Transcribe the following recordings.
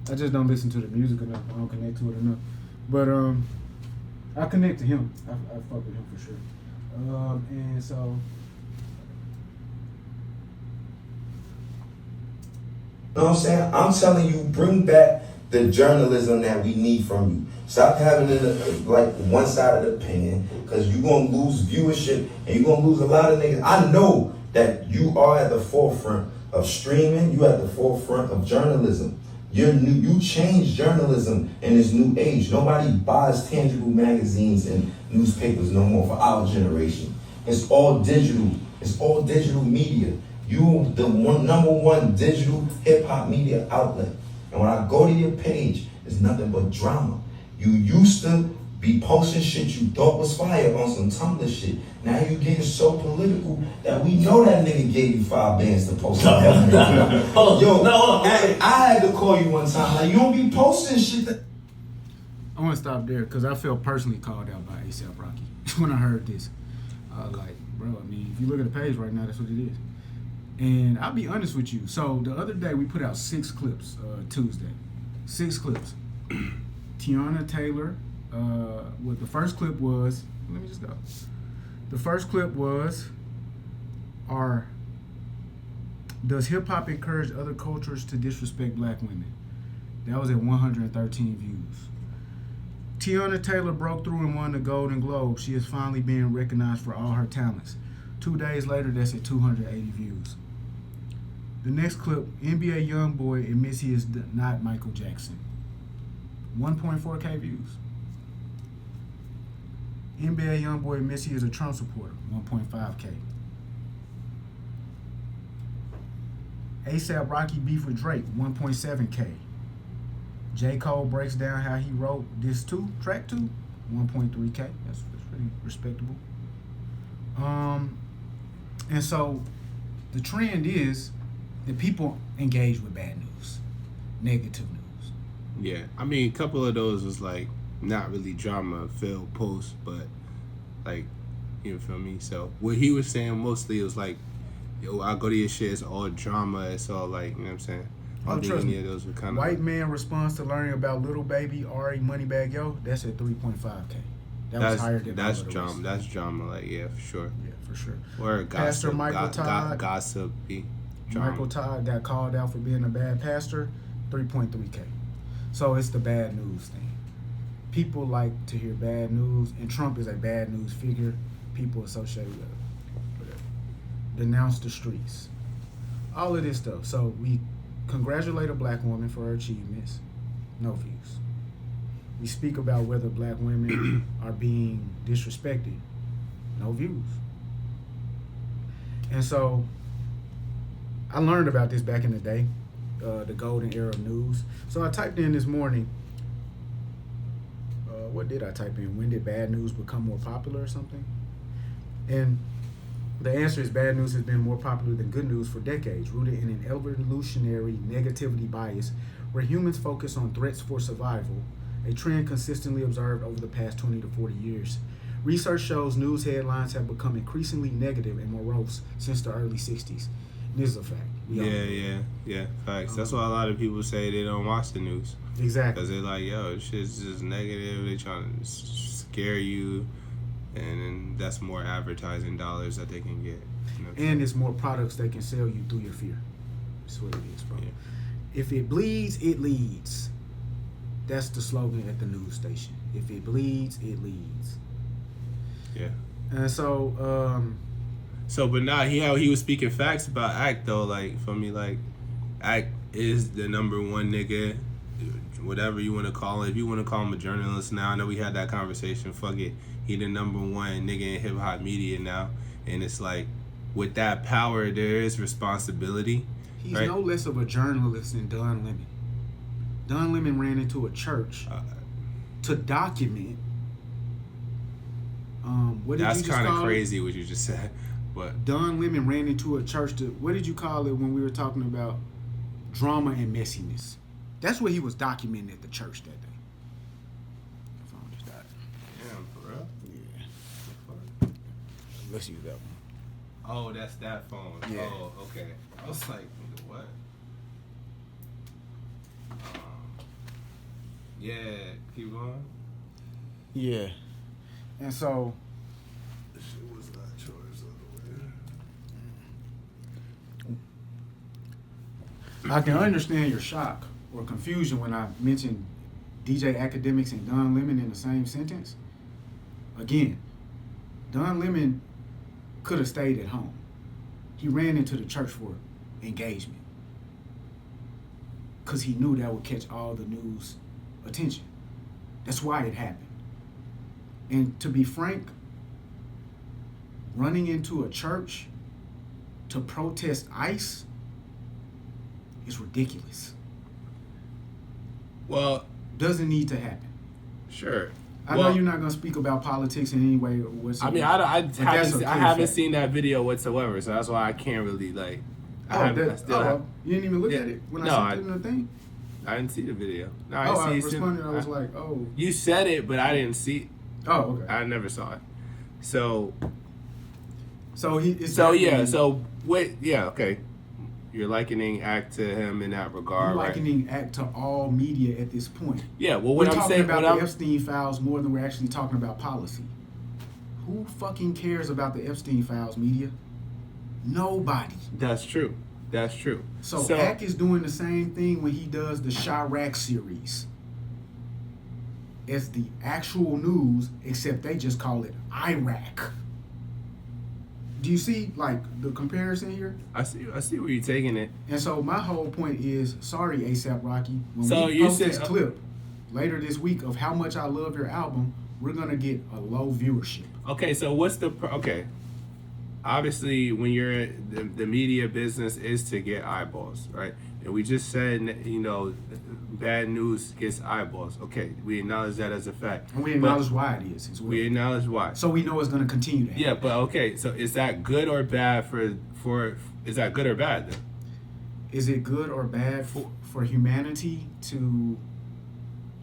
I just don't listen to the music enough. I don't connect to it enough. But I connect to him. I fuck with him for sure. And so. You know what I'm saying? I'm telling you, bring back the journalism that we need from you. Stop having it like one side of the pen, because you're going to lose viewership and you're going to lose a lot of niggas. I know that you are at the forefront of streaming. You at the forefront of journalism. You change journalism in this new age. Nobody buys tangible magazines and newspapers no more for our generation. It's all digital. It's all digital media. You the number one digital hip hop media outlet. And when I go to your page, it's nothing but drama. You used to be posting shit you thought was fire on some Tumblr shit. Now you getting so political that we know that nigga gave you 5 bands to post. Yo, I had to call you one time. Like, you don't be posting shit that. I want to stop there because I felt personally called out by A$AP Rocky when I heard this. Like, bro, I mean, if you look at the page right now, that's what it is. And I'll be honest with you. So the other day we put out 6 clips, Tuesday. 6 clips. Tiana Taylor, what the first clip was, let me just go. The first clip was, does hip hop encourage other cultures to disrespect black women? That was at 113 views. Tiana Taylor broke through and won the Golden Globe. She is finally being recognized for all her talents. 2 days later, that's at 280 views. The next clip, NBA YoungBoy admits he is not Michael Jackson. 1.4K views. NBA YoungBoy admits he is a Trump supporter. 1.5K. A$AP Rocky beef with Drake. 1.7K. J. Cole breaks down how he wrote this too, track 2. 1.3K. That's pretty respectable. And so the trend is that people engage with bad news, negative news. Yeah, I mean, a couple of those was like not really drama-filled posts, but like, you feel me? So what he was saying mostly was like, yo, I go to your shit, it's all drama, it's all like, you know what I'm saying? I don't think any of those were kind of White man responds to learning about Little Baby, Ari, Moneybagg Yo. That's at 3.5K. That's higher than that's drama. That's drama, like, yeah, for sure. Yeah, for sure. Or Pastor Michael Todd. Gossipy. Michael Todd got called out for being a bad pastor. 3.3K. So it's the bad news thing. People like to hear bad news, and Trump is a bad news figure. People associate with it. Denounce the streets. All of this stuff. So we congratulate a black woman for her achievements. No views. We speak about whether black women are being disrespected. No views. And so I learned about this back in the day, the golden era of news. So I typed in this morning, what did I type in? When did bad news become more popular or something? And the answer is bad news has been more popular than good news for decades, rooted in an evolutionary negativity bias where humans focus on threats for survival, a trend consistently observed over the past 20 to 40 years. Research shows news headlines have become increasingly negative and morose since the early 60s. And this is a fact. Yeah, facts. That's why a lot of people say they don't watch the news. Exactly. Because they're like, yo, this shit's just negative. They trying to scare you. And then that's more advertising dollars that they can get. You know and it's more products they can sell you through your fear. That's what it is, bro. Yeah. If it bleeds, it leads. That's the slogan at the news station. If it bleeds, it leads. Yeah. And so, but now how he was speaking facts about Act though, like for me, like Act is the number one nigga, whatever you want to call it. If you want to call him a journalist now, I know we had that conversation. Fuck it, he the number one nigga in hip hop media now, and it's like with that power there is responsibility. He's right? no less of a journalist than Don Lemon. Don Lemon ran into a church to document. What did that's you just kind of call crazy it? what you just said. But Don Lemon ran into a church to, what did you call it when we were talking about drama and messiness? That's what he was documenting at the church that day. My phone just died. Damn, for real? Yeah. Let's use that one. Oh, that's that phone. Yeah. Oh, okay. I was like, what? Yeah, keep going. Yeah. And so This shit was not choice of the way. I can understand your shock or confusion when I mentioned DJ Akademiks and Don Lemon in the same sentence. Again, Don Lemon could have stayed at home. He ran into the church for engagement because he knew that would catch all the news attention. That's why it happened. And to be frank, running into a church to protest ICE is ridiculous. Well, Doesn't need to happen. sure. I know you're not going to speak about politics in any way whatsoever. I mean, I haven't seen that video whatsoever, so that's why I can't really like. You didn't even look at it when I sent it in the thing? I didn't see the video. No, I responded. I was like, oh. You said it, but I didn't see. Oh, okay. I never saw it. So okay. You're likening Act to him in that regard, I'm right? likening Act to all media at this point. Yeah, well, we're what I'm talking saying about the Epstein files more than we're actually talking about policy. Who fucking cares about the Epstein files, media? Nobody. That's true. So Act is doing the same thing when he does the Chirac series. It's the actual news, except they just call it Iraq. Do you see like the comparison here? I see where you're taking it. And so my whole point is, sorry, A$AP Rocky. When So we you post said this clip later this week of how much I love your album, we're gonna get a low viewership. Okay, so what's the obviously when you're the media business is to get eyeballs, right? And we just said, bad news gets eyeballs. Okay, we acknowledge that as a fact. And we acknowledge why it is as well. We acknowledge why. So we know it's going to continue to happen. Yeah, but okay, so is that good or bad is that good or bad then? Is it good or bad for humanity to...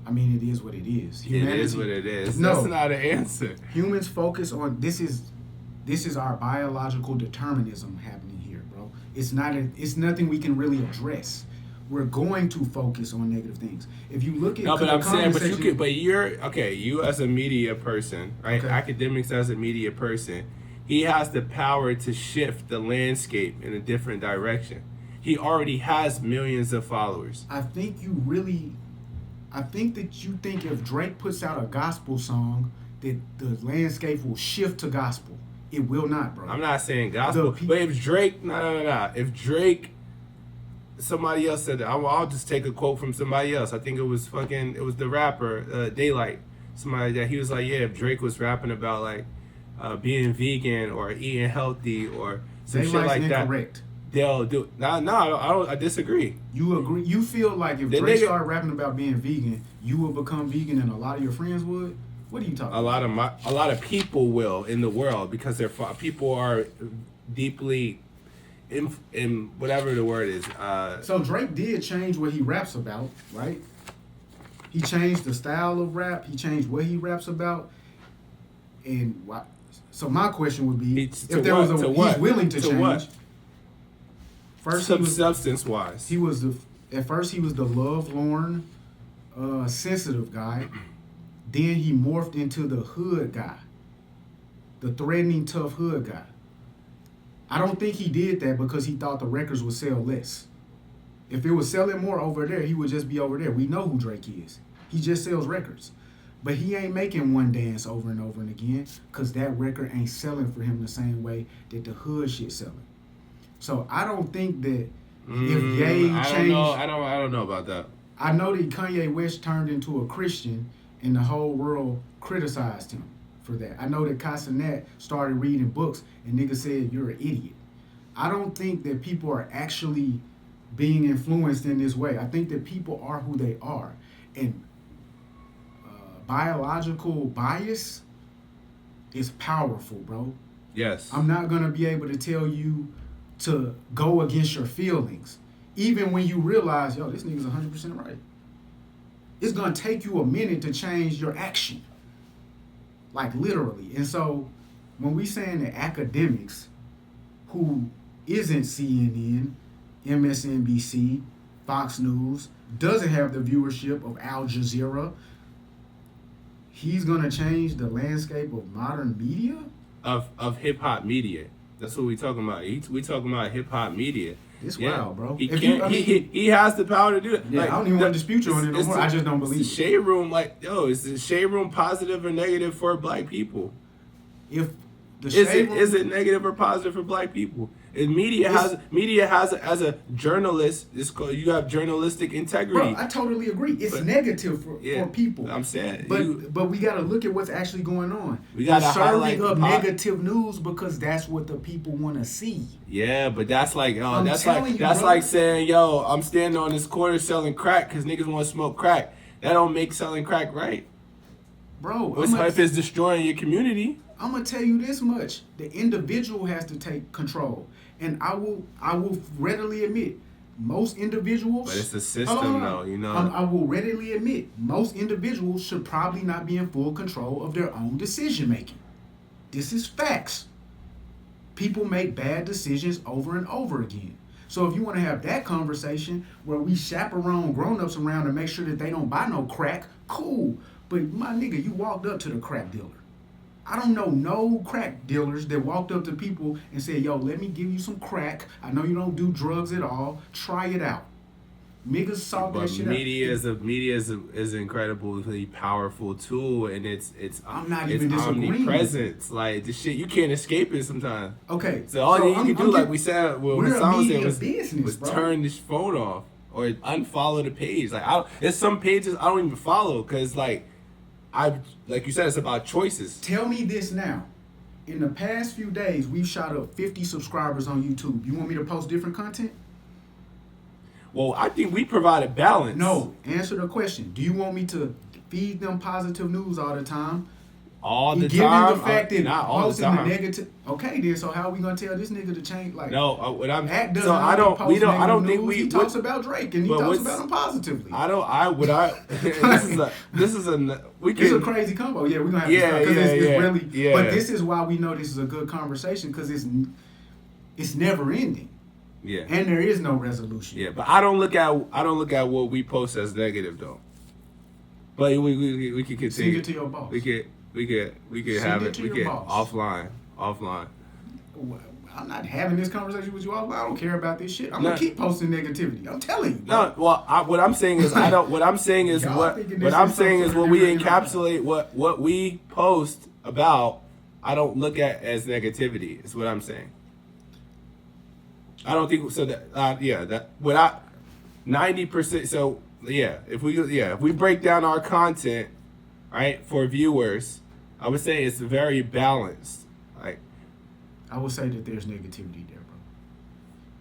I mean, it is what it is. Humanity, it is what it is. No. That's not an answer. Humans focus on... This is our biological determinism happening here, bro. It's nothing we can really address. We're going to focus on negative things. If you look at you as a media person, right? Okay. Akademiks as a media person, he has the power to shift the landscape in a different direction. He already has millions of followers. I think that you think if Drake puts out a gospel song, that the landscape will shift to gospel. It will not, bro. I'm not saying gospel, but if Drake, if Drake, somebody else said that. I'll just take a quote from somebody else. I think it was the rapper Daylight. Somebody that he was like, yeah, if Drake was rapping about like being vegan or eating healthy or some Daylight's shit like incorrect. that, they'll do. I disagree. You agree? You feel like if Drake started rapping about being vegan, you will become vegan, and a lot of your friends would. What are you talking about? A lot of people will in the world because people are deeply in whatever the word is. So Drake did change what he raps about, right? He changed the style of rap. He changed what he raps about. And so my question would be, he's willing to change. What? First, substance wise, at first he was the lovelorn, sensitive guy. Then he morphed into the hood guy, the threatening, tough hood guy. I don't think he did that because he thought the records would sell less. If it was selling more over there, he would just be over there. We know who Drake is. He just sells records. But he ain't making one dance over and over and again because that record ain't selling for him the same way that the hood shit selling. So I don't think that if Ye changed... I don't know about that. I know that Kanye West turned into a Christian and the whole world criticized him for that. I know that Casanet started reading books and niggas said, you're an idiot. I don't think that people are actually being influenced in this way. I think that people are who they are. And biological bias is powerful, bro. Yes. I'm not going to be able to tell you to go against your feelings. Even when you realize, yo, this nigga's 100% right. It's going to take you a minute to change your action. Like, literally. And so, when we saying that Akademiks, who isn't CNN, MSNBC, Fox News, doesn't have the viewership of Al Jazeera. He's gonna change the landscape of modern media. Of hip hop media. That's what we talking about. We talking about hip hop media. It's wild, bro. He can't. He has the power to do that. Yeah, like, I don't even want to dispute you on it no more. I just don't believe the shade room. Like, yo, is the shade room positive or negative for black people? If the shade room, is it negative or positive for black people? And media has as a journalist, you have journalistic integrity. Bro, I totally agree. It's negative for people. I'm saying, but we got to look at what's actually going on. We got to highlight serving up negative news because that's what the people want to see. Yeah, but that's like, like saying, yo, I'm standing on this corner selling crack because niggas want to smoke crack. That don't make selling crack right, bro. If it's destroying your community. I'm gonna tell you this much: the individual has to take control. And I will readily admit, most individuals. But it's a system, though, you know. I will readily admit, most individuals should probably not be in full control of their own decision making. This is facts. People make bad decisions over and over again. So if you want to have that conversation where we chaperone grown-ups around to make sure that they don't buy no crack, cool. But my nigga, you walked up to the crack dealer. I don't know no crack dealers that walked up to people and said, yo, let me give you some crack. I know you don't do drugs at all. Try it out. Niggas saw that shit media is an incredibly powerful tool, and it's I'm not even disagreeing. Omnipresent. Like, this shit, you can't escape it sometimes. Okay. So all you can do, like we said, what Hassan said was bro. turn this phone off or unfollow the page. Like, there's some pages I don't even follow because, like you said, it's about choices. Tell me this now. In the past few days, we've shot up 50 subscribers on YouTube. You want me to post different content? Well, I think we provided balance. No. Answer the question. Do you want me to feed them positive news all the time? All the given time? Given the fact that not all posting the time. the negative. Okay, then. So how are we gonna tell this nigga to change? Like, no, what I'm. Act So I don't. We don't. I don't think we. He talks about Drake and he talks about him positively. I don't. This is a. It's a crazy combo. Yeah, we're gonna have to start because it's really. Yeah. But this is why we know this is a good conversation because it's never ending. Yeah. And there is no resolution. Yeah, but I don't look at what we post as negative though. But we can continue. Send it to your boss. We could have it. We could offline. I'm not having this conversation with you all. I don't care about this shit. I'm gonna keep posting negativity. I'm telling you. Bro. No, well, what I'm saying is I don't. What I'm saying is what I'm saying is what we encapsulate what we post about. I don't look at as negativity. Is what I'm saying. I don't think so. That 90%. So if we break down our content, right, for viewers, I would say it's very balanced. Like, I would say that there's negativity there, bro.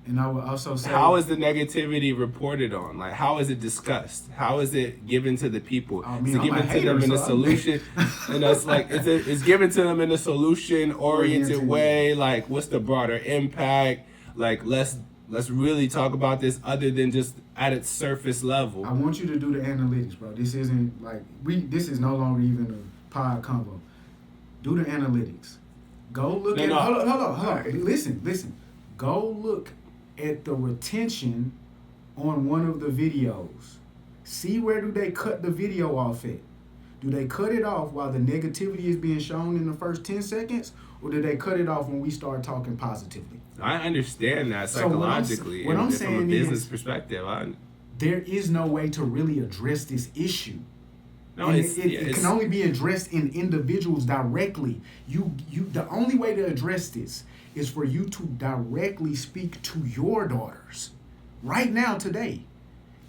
And I would also say, how is the negativity reported on? Like, how is it discussed? How is it given to the people? Is it given to them in a solution? And that's like, it's given to them in a solution-oriented way. Like, what's the broader impact? Like, let's really talk about this other than just at its surface level. I want you to do the analytics, bro. This isn't like this is no longer even a pod combo. Do the analytics. Go look at hold on. Listen. Go look at the retention on one of the videos. See where do they cut the video off at? Do they cut it off while the negativity is being shown in the first 10 seconds? Or do they cut it off when we start talking positively? I understand that psychologically. What I'm saying from a business perspective, there is no way to really address this issue. No, it can only be addressed in individuals directly. The only way to address this is for you to directly speak to your daughters right now, today,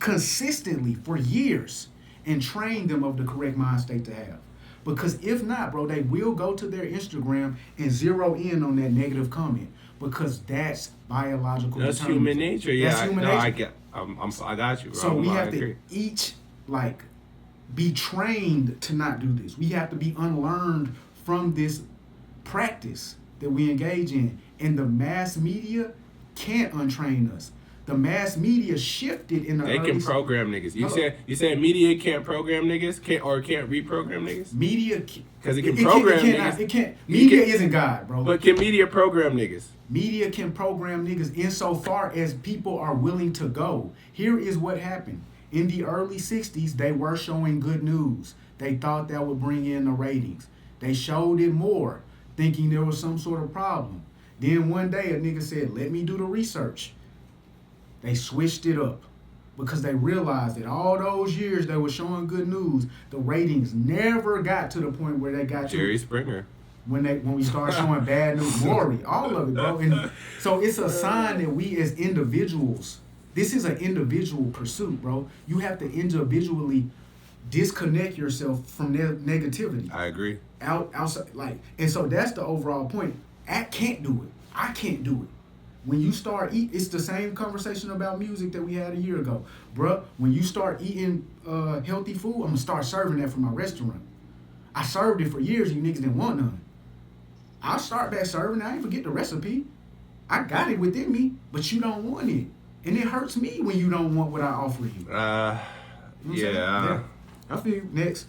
consistently for years, and train them of the correct mind state to have. Because if not, bro, they will go to their Instagram and zero in on that negative comment because that's biological. That's human nature. Yeah, that's human nature. I got you, bro. So we have to each be trained to not do this. We have to be unlearned from this practice that we engage in, and the mass media can't untrain us. The mass media shifted in the They can program niggas. You said media can't program niggas? Can't reprogram niggas? Media because it can program niggas. It can't. Media isn't God, bro. But can media program niggas? Media can program niggas insofar as people are willing to go. Here is what happened. In the early 60s, they were showing good news. They thought that would bring in the ratings. They showed it more, thinking there was some sort of problem. Then one day, a nigga said, let me do the research. They switched it up because they realized that all those years they were showing good news, the ratings never got to the point where they got Jerry to Springer. when we start showing bad news. Maury, all of it, bro. And so it's a sign that we as individuals, this is an individual pursuit, bro. You have to individually disconnect yourself from negativity. I agree. Outside, like, and so that's the overall point. I can't do it. I can't do it. When you start it's the same conversation about music that we had a year ago. Bruh, when you start eating healthy food, I'm going to start serving that from my restaurant. I served it for years and you niggas didn't want none. I'll start back serving. I ain't forget the recipe. I got it within me, but you don't want it. And it hurts me when you don't want what I offer you. Yeah. I feel you. Next.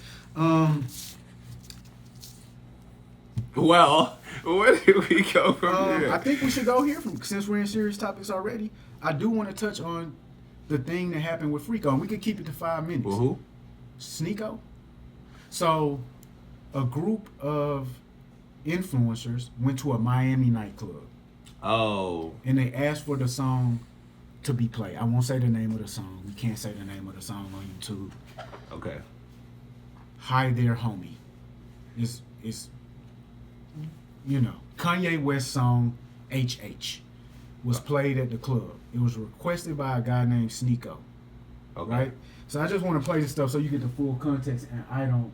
Well, where did we go from here? I think we should go here since we're in serious topics already. I do want to touch on the thing that happened with Freako, and we could keep it to 5 minutes. Well, who? Sneako. So, a group of influencers went to a Miami nightclub. Oh. And they asked for the song to be played. I won't say the name of the song. We can't say the name of the song on YouTube. Okay. Hi There Homie. It's Kanye West song HH was played at the club. It was requested by a guy named Sneako. Okay. Right? So I just want to play this stuff so you get the full context and I don't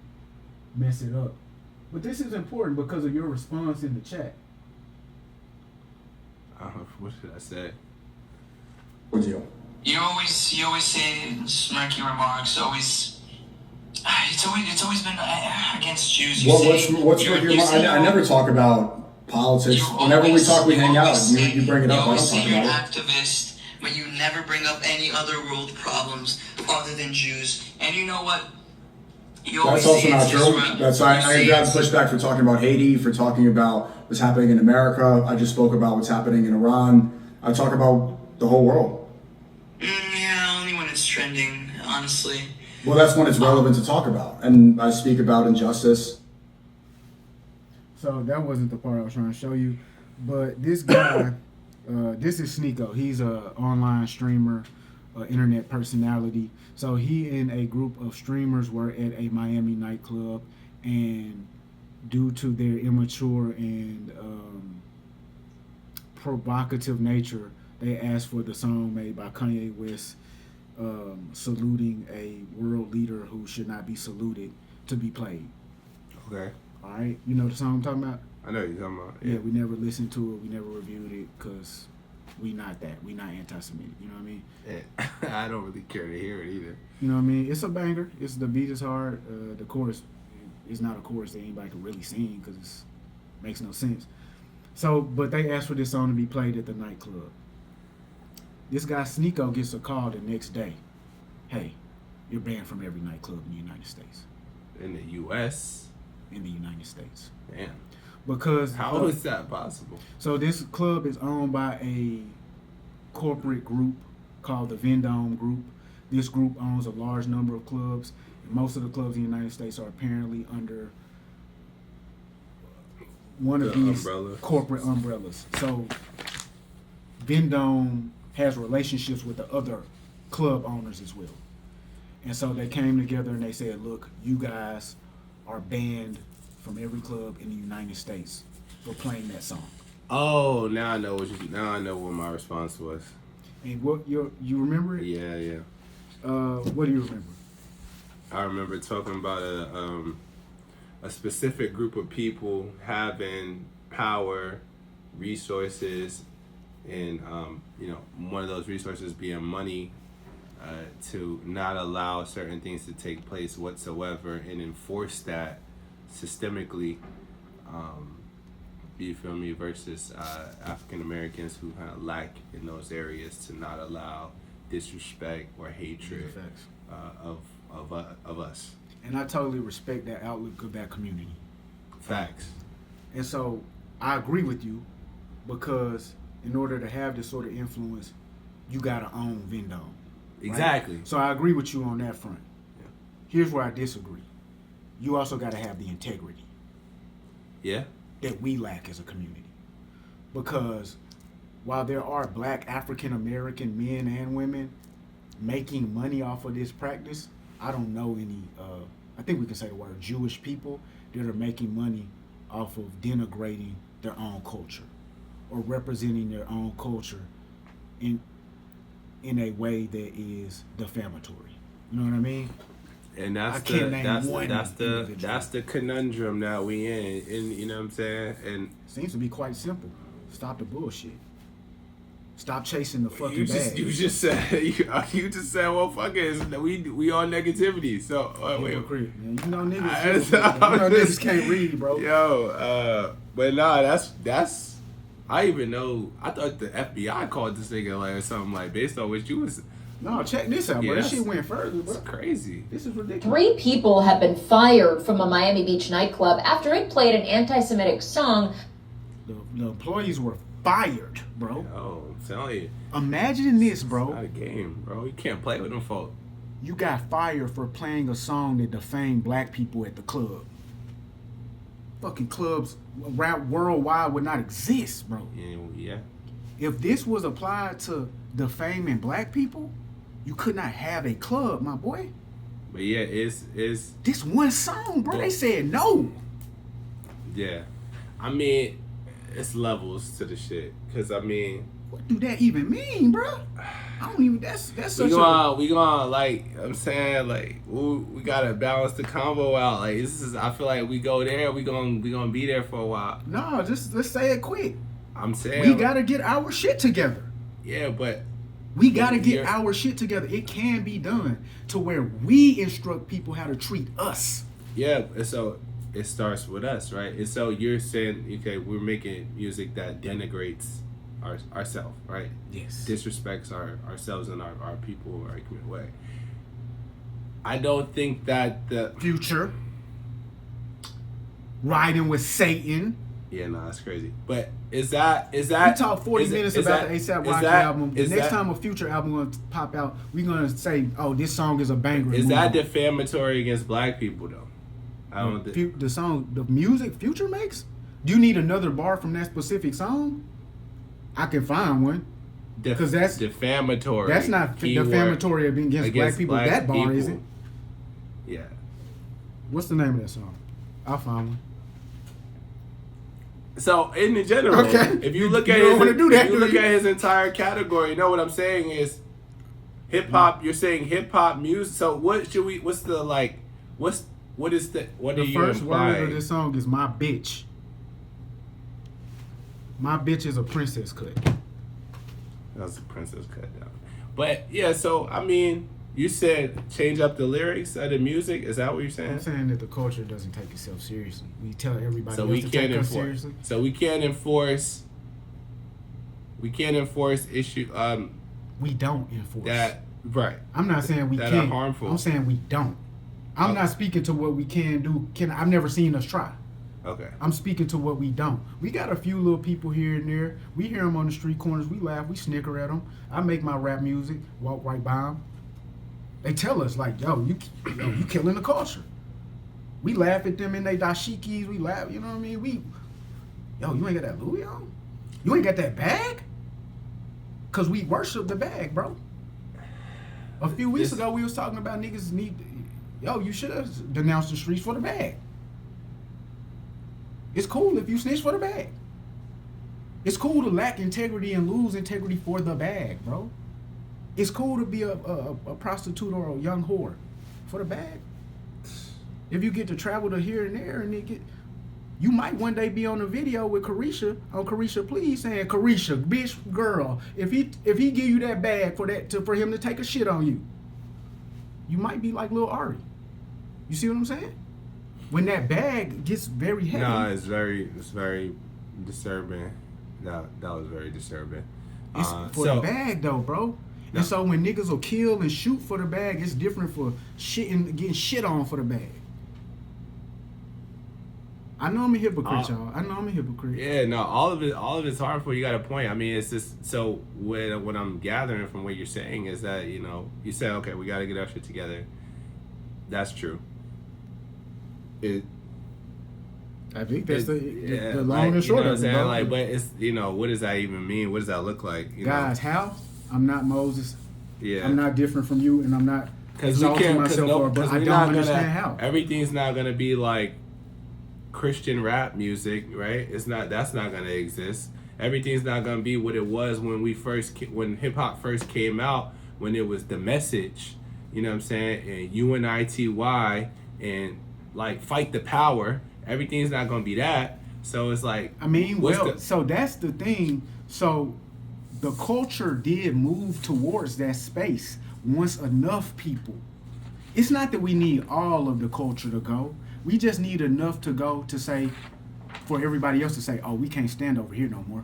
mess it up. But this is important because of your response in the chat. What should I say? What's you? You always say smirky remarks. It's always been against Jews. What's I never talk about politics. Whenever we talk, we hang out. You bring it up. I don't talk you're an about it. activist, but you never bring up any other world problems other than Jews. And you know what? That's also not true. That's I got pushback for talking about Haiti, for talking about what's happening in America. I just spoke about what's happening in Iran. I talk about the whole world. Yeah, only when it's trending, honestly. Well, that's when it's relevant to talk about. And I speak about injustice. So that wasn't the part I was trying to show you. But this guy, this is Sneako. He's an online streamer, internet personality. So he and a group of streamers were at a Miami nightclub, and due to their immature and provocative nature, they asked for the song made by Kanye West, saluting a world leader who should not be saluted, to be played. Okay. All right, you know the song I'm talking about? I know what you're talking about. Yeah, we never listened to it. We never reviewed it because we not that. We not anti-Semitic. You know what I mean? Yeah. I don't really care to hear it either. You know what I mean? It's a banger. The beat is hard. The chorus is not a chorus that anybody can really sing because it makes no sense. So, but they asked for this song to be played at the nightclub. This guy Sneako gets a call the next day. Hey, you're banned from every nightclub in the United States. In the U.S.? In the United States. Damn. Because how is that possible? So this club is owned by a corporate group called the Vendome Group. This group owns a large number of clubs. And most of the clubs in the United States are apparently under one of these corporate umbrellas. So Vendome has relationships with the other club owners as well. And so they came together and they said, look, you guys are banned from every club in the United States for playing that song. Oh, now I know what my response was. And what you remember it? Yeah. What do you remember? I remember talking about a specific group of people having power, resources, and one of those resources being money, to not allow certain things to take place whatsoever and enforce that systemically, you feel me, versus African Americans who kind of lack in those areas to not allow disrespect or hatred of us. And I totally respect that outlook of that community. Facts. And so I agree with you, because in order to have this sort of influence, you gotta own Vendome. Exactly. Right? So I agree with you on that front. Yeah. Here's where I disagree. You also got to have the integrity. Yeah. That we lack as a community. Because while there are black African American men and women making money off of this practice, I don't know any, I think we can say the word Jewish people that are making money off of denigrating their own culture or representing their own culture in a way that is defamatory. You know what I mean? And that's the conundrum that we in. And you know what I'm saying? And seems to be quite simple. Stop the bullshit. Stop chasing the fucking bag. You just said, well, fuck it. We on negativity. So, wait. Man, you know niggas can't read, bro. Yo, but nah, that's, I thought the FBI called this nigga like or something like based on what you was. No, check this out, bro. That shit went further, bro. It's crazy. This is ridiculous. 3 people have been fired from a Miami Beach nightclub after it played an anti-Semitic song. The employees were fired, bro. Oh, I'm telling you. Imagine this, bro. It's not a game, bro. You can't play with them folk. You got fired for playing a song that defamed black people at the club. Fucking clubs around worldwide would not exist, bro. Yeah. If this was applied to defaming black people, you could not have a club, my boy. But yeah, it's this one song, bro. They said no. Yeah. I mean, it's levels to the shit. Cause I mean, what do that even mean, bro? I don't even. That's such we gonna like. I'm saying like we gotta balance the combo out. Like this is. I feel like we go there. We gonna be there for a while. No, just let's say it quick. I'm saying we gotta get our shit together. Yeah, but we gotta get our shit together. It can be done to where we instruct people how to treat us. Yeah, so it starts with us, right? And so you're saying, okay, we're making music that denigrates ourselves, right? Yes. Disrespects ourselves and our people, our way. I don't think that the Future riding with Satan. Yeah, no, that's crazy. But is that we talked 40 minutes about the A$AP Rocky album. The next time a Future album gonna pop out, we're gonna say, "Oh, this song is a banger." Is that defamatory against black people though? I don't think the song, the music Future makes. Do you need another bar from that specific song? I can find one. Because that's defamatory. That's not defamatory against black people. That bar people. Isn't. Yeah. What's the name of that song? I'll find one. So in general, okay. if you look at his entire category, you know what I'm saying is hip hop. You're saying hip hop music. So what is the first word of this song is my bitch. My bitch is a princess cut. That's a princess cut down. But yeah, so I mean, you said change up the lyrics of the music. Is that what you're saying? I'm saying that the culture doesn't take itself seriously. We tell everybody so else we to can't take us enforce. seriously. So we can't enforce. We can't enforce issue. We don't enforce that. Right. I'm not saying we that can't. Are harmful. I'm saying we don't. I'm not speaking to what we can do. I've never seen us try. Okay. I'm speaking to what we don't. We got a few little people here and there. We hear them on the street corners. We laugh. We snicker at them. I make my rap music. Walk right by them. They tell us like, yo, you killing the culture. We laugh at them in they dashikis. We laugh. You know what I mean? You ain't got that Louis on? You ain't got that bag? Cause we worship the bag, bro. A few weeks ago, we was talking about niggas you should have denounced the streets for the bag. It's cool if you snitch for the bag. It's cool to lack integrity and lose integrity for the bag, bro. It's cool to be a prostitute or a young whore for the bag. If you get to travel to here and there and you might one day be on a video with Carisha on Carisha Please saying, Carisha, bitch, girl, if he give you that bag for him to take a shit on you, you might be like Lil Ari. You see what I'm saying? When that bag gets very heavy. No, it's very disturbing. That was very disturbing. It's for the bag though, bro. No. And so when niggas will kill and shoot for the bag, it's different for getting shit on for the bag. I know I'm a hypocrite, y'all. I know I'm a hypocrite. Yeah, no, all of it's harmful. You got a point. I mean, it's just so what I'm gathering from what you're saying is that you say, okay, we got to get our shit together. That's true. I think that's the long like, and short you know of it. bro. Like, but it's what does that even mean? What does that look like? Guys, how? I'm not Moses. Yeah. I'm not different from you, and I'm not exalting myself but I don't understand how. Everything's not gonna be like Christian rap music, right? That's not gonna exist. Everything's not gonna be what it was when hip hop first came out, when it was The Message, you know what I'm saying, and UNITY and like Fight the Power. Everything's not gonna be that. So it's like, I mean, so that's the thing. So the culture did move towards that space once enough people. It's not that we need all of the culture to go. We just need enough to go to say, for everybody else to say, oh, we can't stand over here no more.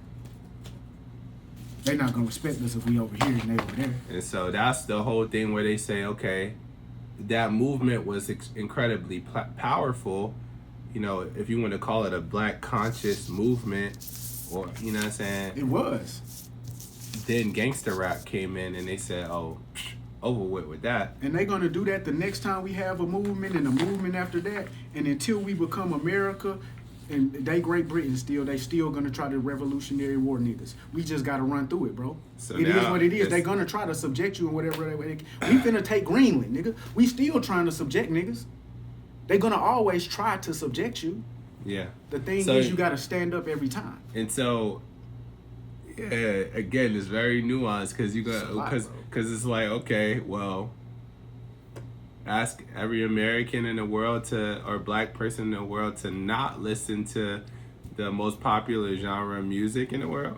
They're not going to respect us if we over here and they over there. And so that's the whole thing where they say, okay, that movement was incredibly powerful. If you want to call it a black conscious movement, or, you know what I'm saying? It was. Then gangster rap came in and they said, oh, over with that. And they're going to do that the next time we have a movement and a movement after that. And until we become America and they Great Britain they still going to try to Revolutionary War niggas. We just got to run through it, bro. So it is what it is. They're going to try to subject you in whatever way. We finna take Greenland, nigga. We still trying to subject niggas. They're going to always try to subject you. Yeah. The thing is you got to stand up every time. And so, yeah, again, it's very nuanced because it's like, okay, well, ask every American in the world or black person in the world to not listen to the most popular genre of music in the world.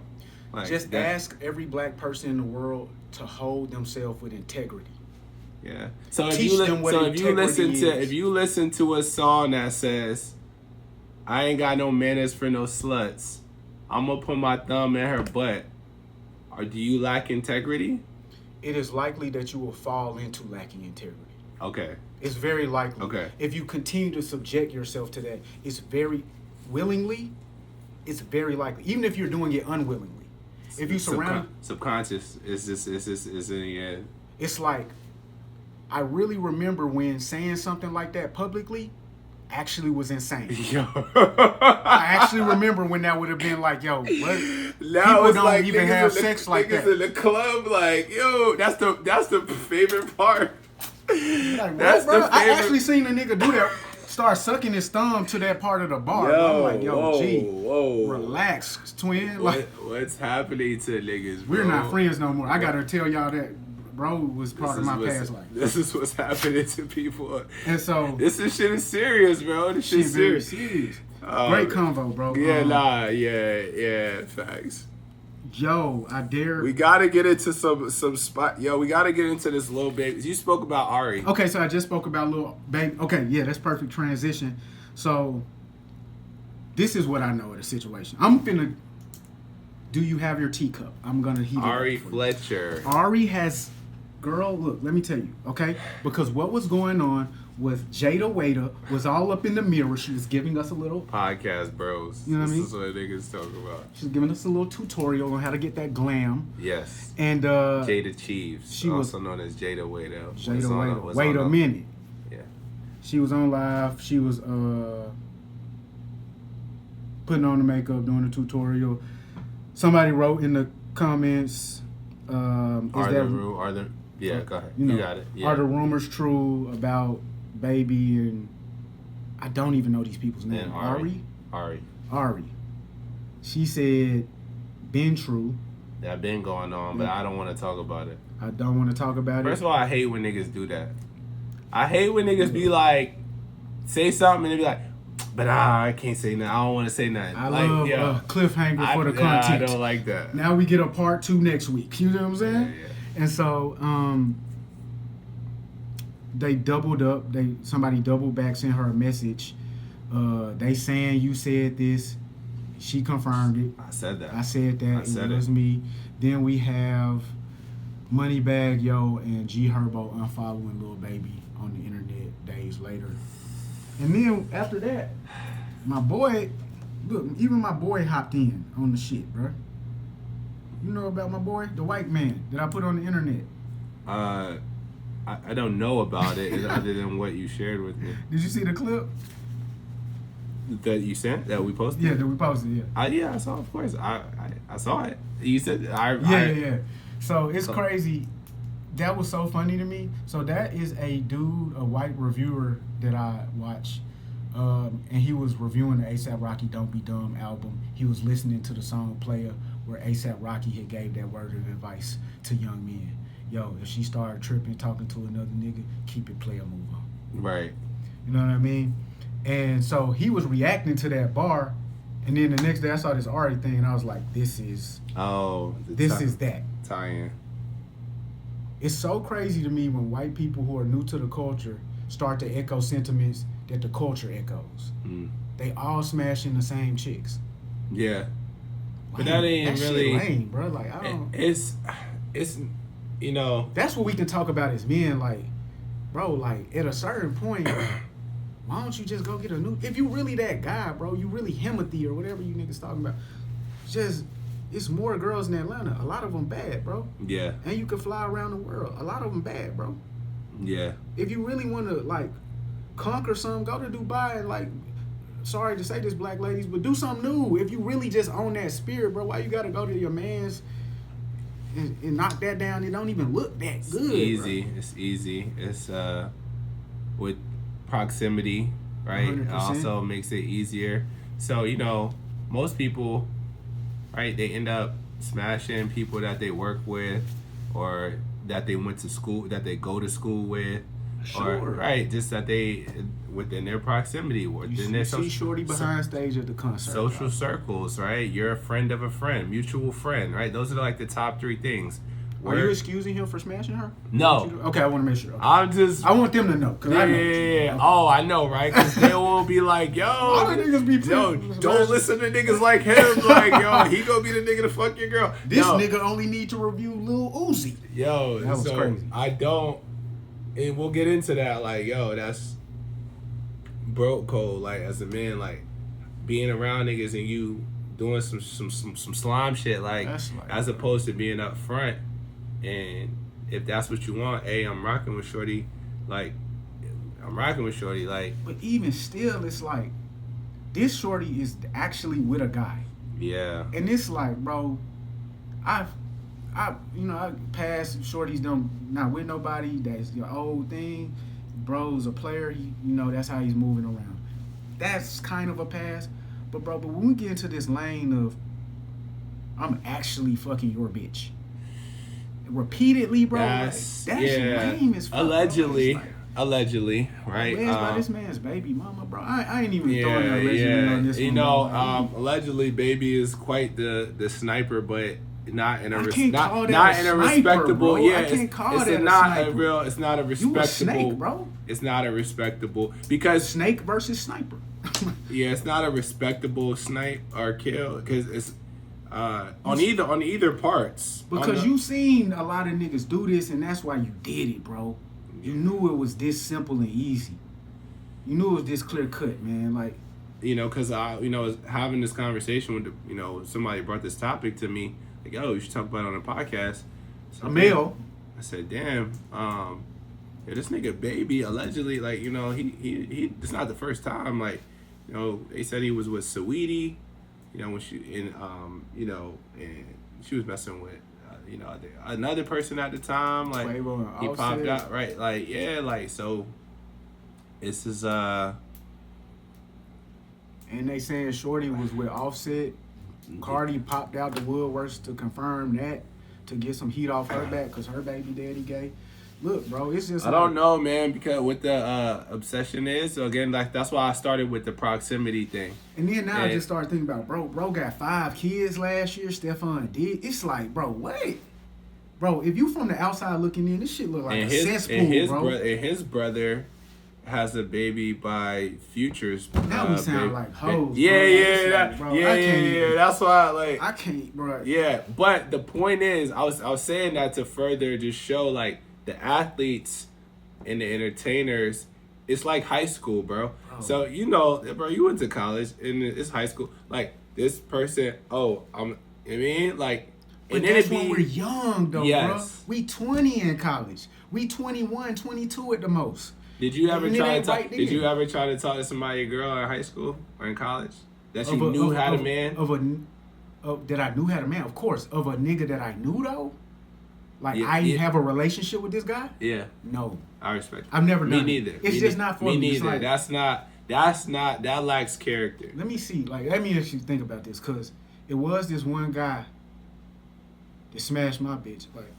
Like, just ask every black person in the world to hold themselves with integrity. Yeah. So if you listen to a song that says, I ain't got no manners for no sluts, I'm gonna put my thumb in her butt, or do you lack integrity? It is likely that you will fall into lacking integrity. Okay. It's very likely. Okay. If you continue to subject yourself to that, it's very willingly, it's very likely. Even if you're doing it unwillingly. If you surround subconscious is in the end. It's like, I really remember when saying something like that publicly actually was insane. Yo. I actually remember when that would have been like, yo, what? Now people don't even have sex like that. In the club, like, yo, that's the favorite part. Like, that's bro? I actually seen a nigga do that. Start sucking his thumb to that part of the bar. I'm like, yo, relax, twin. Like, what's happening to niggas, bro? We're not friends no more. I gotta tell y'all that bro was part of my past life. This is what's happening to people. And so this shit is serious, bro. This shit is very serious. Great convo, bro. Yeah, facts. Yo, I dare. We gotta get into some spot. Yo, we gotta get into this Lil Baby. You spoke about Ari. Okay, so I just spoke about Lil Baby. Okay, yeah, that's perfect transition. So this is what I know of the situation. I'm finna. Do you have your teacup? I'm gonna heat it Ari up for Fletcher. You. Ari has, girl. Look, let me tell you, okay? Because what was going on was Jada Waiter was all up in the mirror. She was giving us a little podcast bros. You know what I mean? This is what niggas talk about. She's giving us a little tutorial on how to get that glam. Yes. And Jada Chiefs, she was also known as Jada Waiter. Jada Waiter. Wait a minute. Yeah. She was on live. She was putting on the makeup, doing the tutorial. Somebody wrote in the comments, Yeah, go ahead. You got it. Yeah. Are the rumors true about Baby and I don't even know these people's names. Ari. She said, been true. That been going on, but I don't want to talk about it. I don't want to talk about First of all, I hate when niggas do that. I hate when niggas be like, say something and they be like, but I can't say nothing. I don't want to say nothing. I love a cliffhanger for the content. I don't like that. Now we get a part 2 next week. You know what I'm saying? Yeah. And so they doubled up. Somebody doubled back, sent her a message. They saying you said this. She confirmed it. I said that. It was me. Then we have Moneybagg Yo and G Herbo unfollowing Lil Baby on the internet days later. And then after that, my boy, look, even my boy hopped in on the shit, bro. You know about my boy, the white man that I put on the internet. I don't know about it other than what you shared with me. Did you see the clip? That you sent, that we posted? Yeah, that we posted, yeah. Yeah, I saw, of course. I saw it. You said, Yeah. So it's crazy. That was so funny to me. So that is a dude, a white reviewer that I watch. And he was reviewing the A$AP Rocky Don't Be Dumb album. He was listening to the song Player, where A$AP Rocky had gave that word of advice to young men. Yo, if she started tripping, talking to another nigga, keep it player, move on. Right. You know what I mean? And so he was reacting to that bar, and then the next day I saw this Ari thing, and I was like, this is that. Tie-in. It's so crazy to me when white people who are new to the culture start to echo sentiments that the culture echoes. They all smashing the same chicks. Yeah. But Lame. that ain't that really... shit lame, bro. Like, I don't... It's, you know... That's what we can talk about as men, like, bro, like, at a certain point... Why don't you just go get a new... If you really that guy, bro, you really Himothy or whatever you niggas talking about, it's more girls in Atlanta. A lot of them bad, bro. Yeah. And you can fly around the world. A lot of them bad, bro. Yeah. If you really want to, like, conquer something, go to Dubai and, like, sorry to say this, black ladies, but do something new. If you really just own that spirit, bro, why you got to go to your man's and knock that down? It don't even look that good, Easy. bro. It's easy. It's, with proximity, right? 100%. It also makes it easier. So, you know, most people, right, they end up smashing people that they work with or that they went to school, that they go to school with. Sure. Or, right, just that they, within their proximity, within their see Shorty behind stage at the concert. social circles, right? You're a friend of a friend, mutual friend, right? Those are like the top three things. Are you excusing him for smashing her? No. Okay, I want to make sure. Okay. I want them to know. Cause I know. Yeah. Oh, I know, right? Because they will be like, yo, All the niggas be don't listen to niggas like him. Like, yo, he gonna be the nigga to fuck your girl. This nigga only need to review Lil Uzi. Yo, that was crazy. I don't, and we'll get into that. Like, yo, that's broke code. Like, as a man, like being around niggas and you doing some slime shit, like as opposed to being up front. And if that's what you want, I'm rocking with Shorty. Like, But even still, it's like, this Shorty is actually with a guy. Yeah. And it's like, bro, I passed Shorty's not with nobody. That's your old thing. Bro's a player. That's how he's moving around. That's kind of a pass. But when we get into this lane of, I'm actually fucking your bitch. Repeatedly, bro. That's lame as fuck. Allegedly, right? Where's by this man's baby mama, bro? I ain't even throwing that allegedly on this one. Allegedly, baby is quite the sniper, but not in a respectable. Yeah, I can't call that not a sniper. It's not a respectable. You a snake, bro. It's not a respectable because snake versus sniper. Yeah, it's not a respectable snipe or kill because it's. On either parts. Because you seen a lot of niggas do this, and that's why you did it, bro. You knew it was this simple and easy. You knew it was this clear cut, man. Like, because I, was having this conversation with, somebody brought this topic to me. Like, yo, you should talk about it on a podcast. So, a male. I said, damn, this nigga baby allegedly, like, he. It's not the first time. Like, they said he was with Saweetie. When she and she was messing with another person at the time, like he popped out, right? Like, yeah, like, so this is and they saying Shorty was with Offset. Cardi popped out the woodworks to confirm that, to get some heat off her back because her baby daddy gay. Look, bro, it's just... I don't know, man, because what the obsession is. So, again, like, that's why I started with the proximity thing. And then now I just started thinking about, bro got 5 kids last year. Stefan did. It's like, bro, wait. Bro, if you from the outside looking in, this shit look like a cesspool, bro. And his brother has a baby by Future's now we sound like hoes. Yeah, bro. Yeah. That's why, like... I can't, bro. Yeah, but the point is, I was saying that to further just show, like, the athletes and the entertainers it's like high school, bro. So you know, bro, you went to college and it's high school. Like this person, I mean, like, But and then that's it be, when we're young, though, Yes. bro. We 20 in college. We 21, 22 at the most. Did you ever And it try to ain't talk? right Did you then. ever try to talk to somebody, a girl in high school or in college that you Of a- knew of- had of- a man? That I knew had a man, of course. Of a nigga that I knew, though? Like, Yeah, I yeah. have a relationship with this guy? Yeah, No. I respect. I've never Me done it. neither. It's Me just ne- not for me. me. It's Neither. like- That's not. That lacks character. Let me see. Like, let me actually think about this, because it was this one guy that smashed my bitch. Like,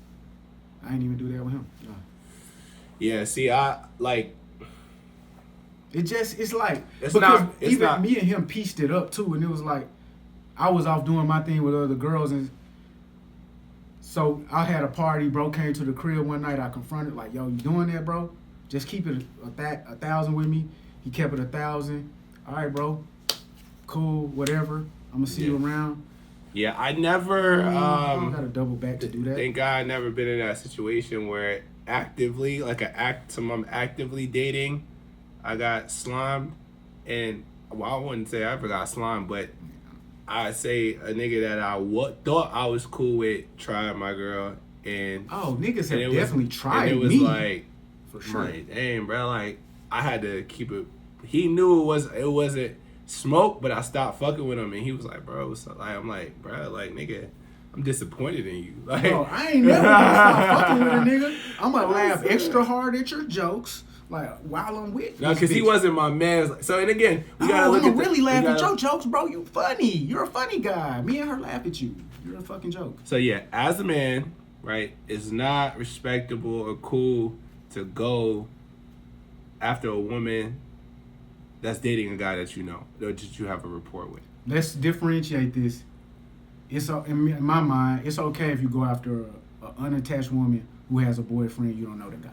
I ain't even do that with him. No. Yeah. See, I like. It's like, It's because not- it's even not- me and him pieced it up too, and it was like, I was off doing my thing with other girls, and so I had a party. Bro came to the crib one night. I confronted, like, yo, you doing that, bro? Just keep it a thousand with me. He kept it 1,000. All right, bro. Cool, whatever. I'm gonna see you around. Yeah, I never. I don't gotta double back to do that. Thank God I never been in that situation where actively, like someone I'm actively dating, I got slimed, and well, I wouldn't say I ever got slimed, but I say a nigga that I thought I was cool with tried my girl, and Oh, niggas and have it definitely was, tried and it was me. like, for sure. like, dang, bro, like I had to keep it. He knew it wasn't smoke, but I stopped fucking with him, and he was like, bro, so, like, I'm like, bro, like, nigga, I'm disappointed in you. Like, Bro, I ain't never gonna stop fucking with a nigga. I'm gonna laugh extra hard at your jokes, like while I'm with. no, this because he bitch. wasn't my man. So, and again, we gotta No, look I'm at really laugh at your your jokes, bro. You funny. You're a funny guy. Me and her laugh at you. You're a fucking joke. So yeah, as a man, right, it's not respectable or cool to go after a woman that's dating a guy that you know or that you have a rapport with. Let's differentiate this. In my mind, it's okay if you go after an unattached woman who has a boyfriend. You don't know the guy.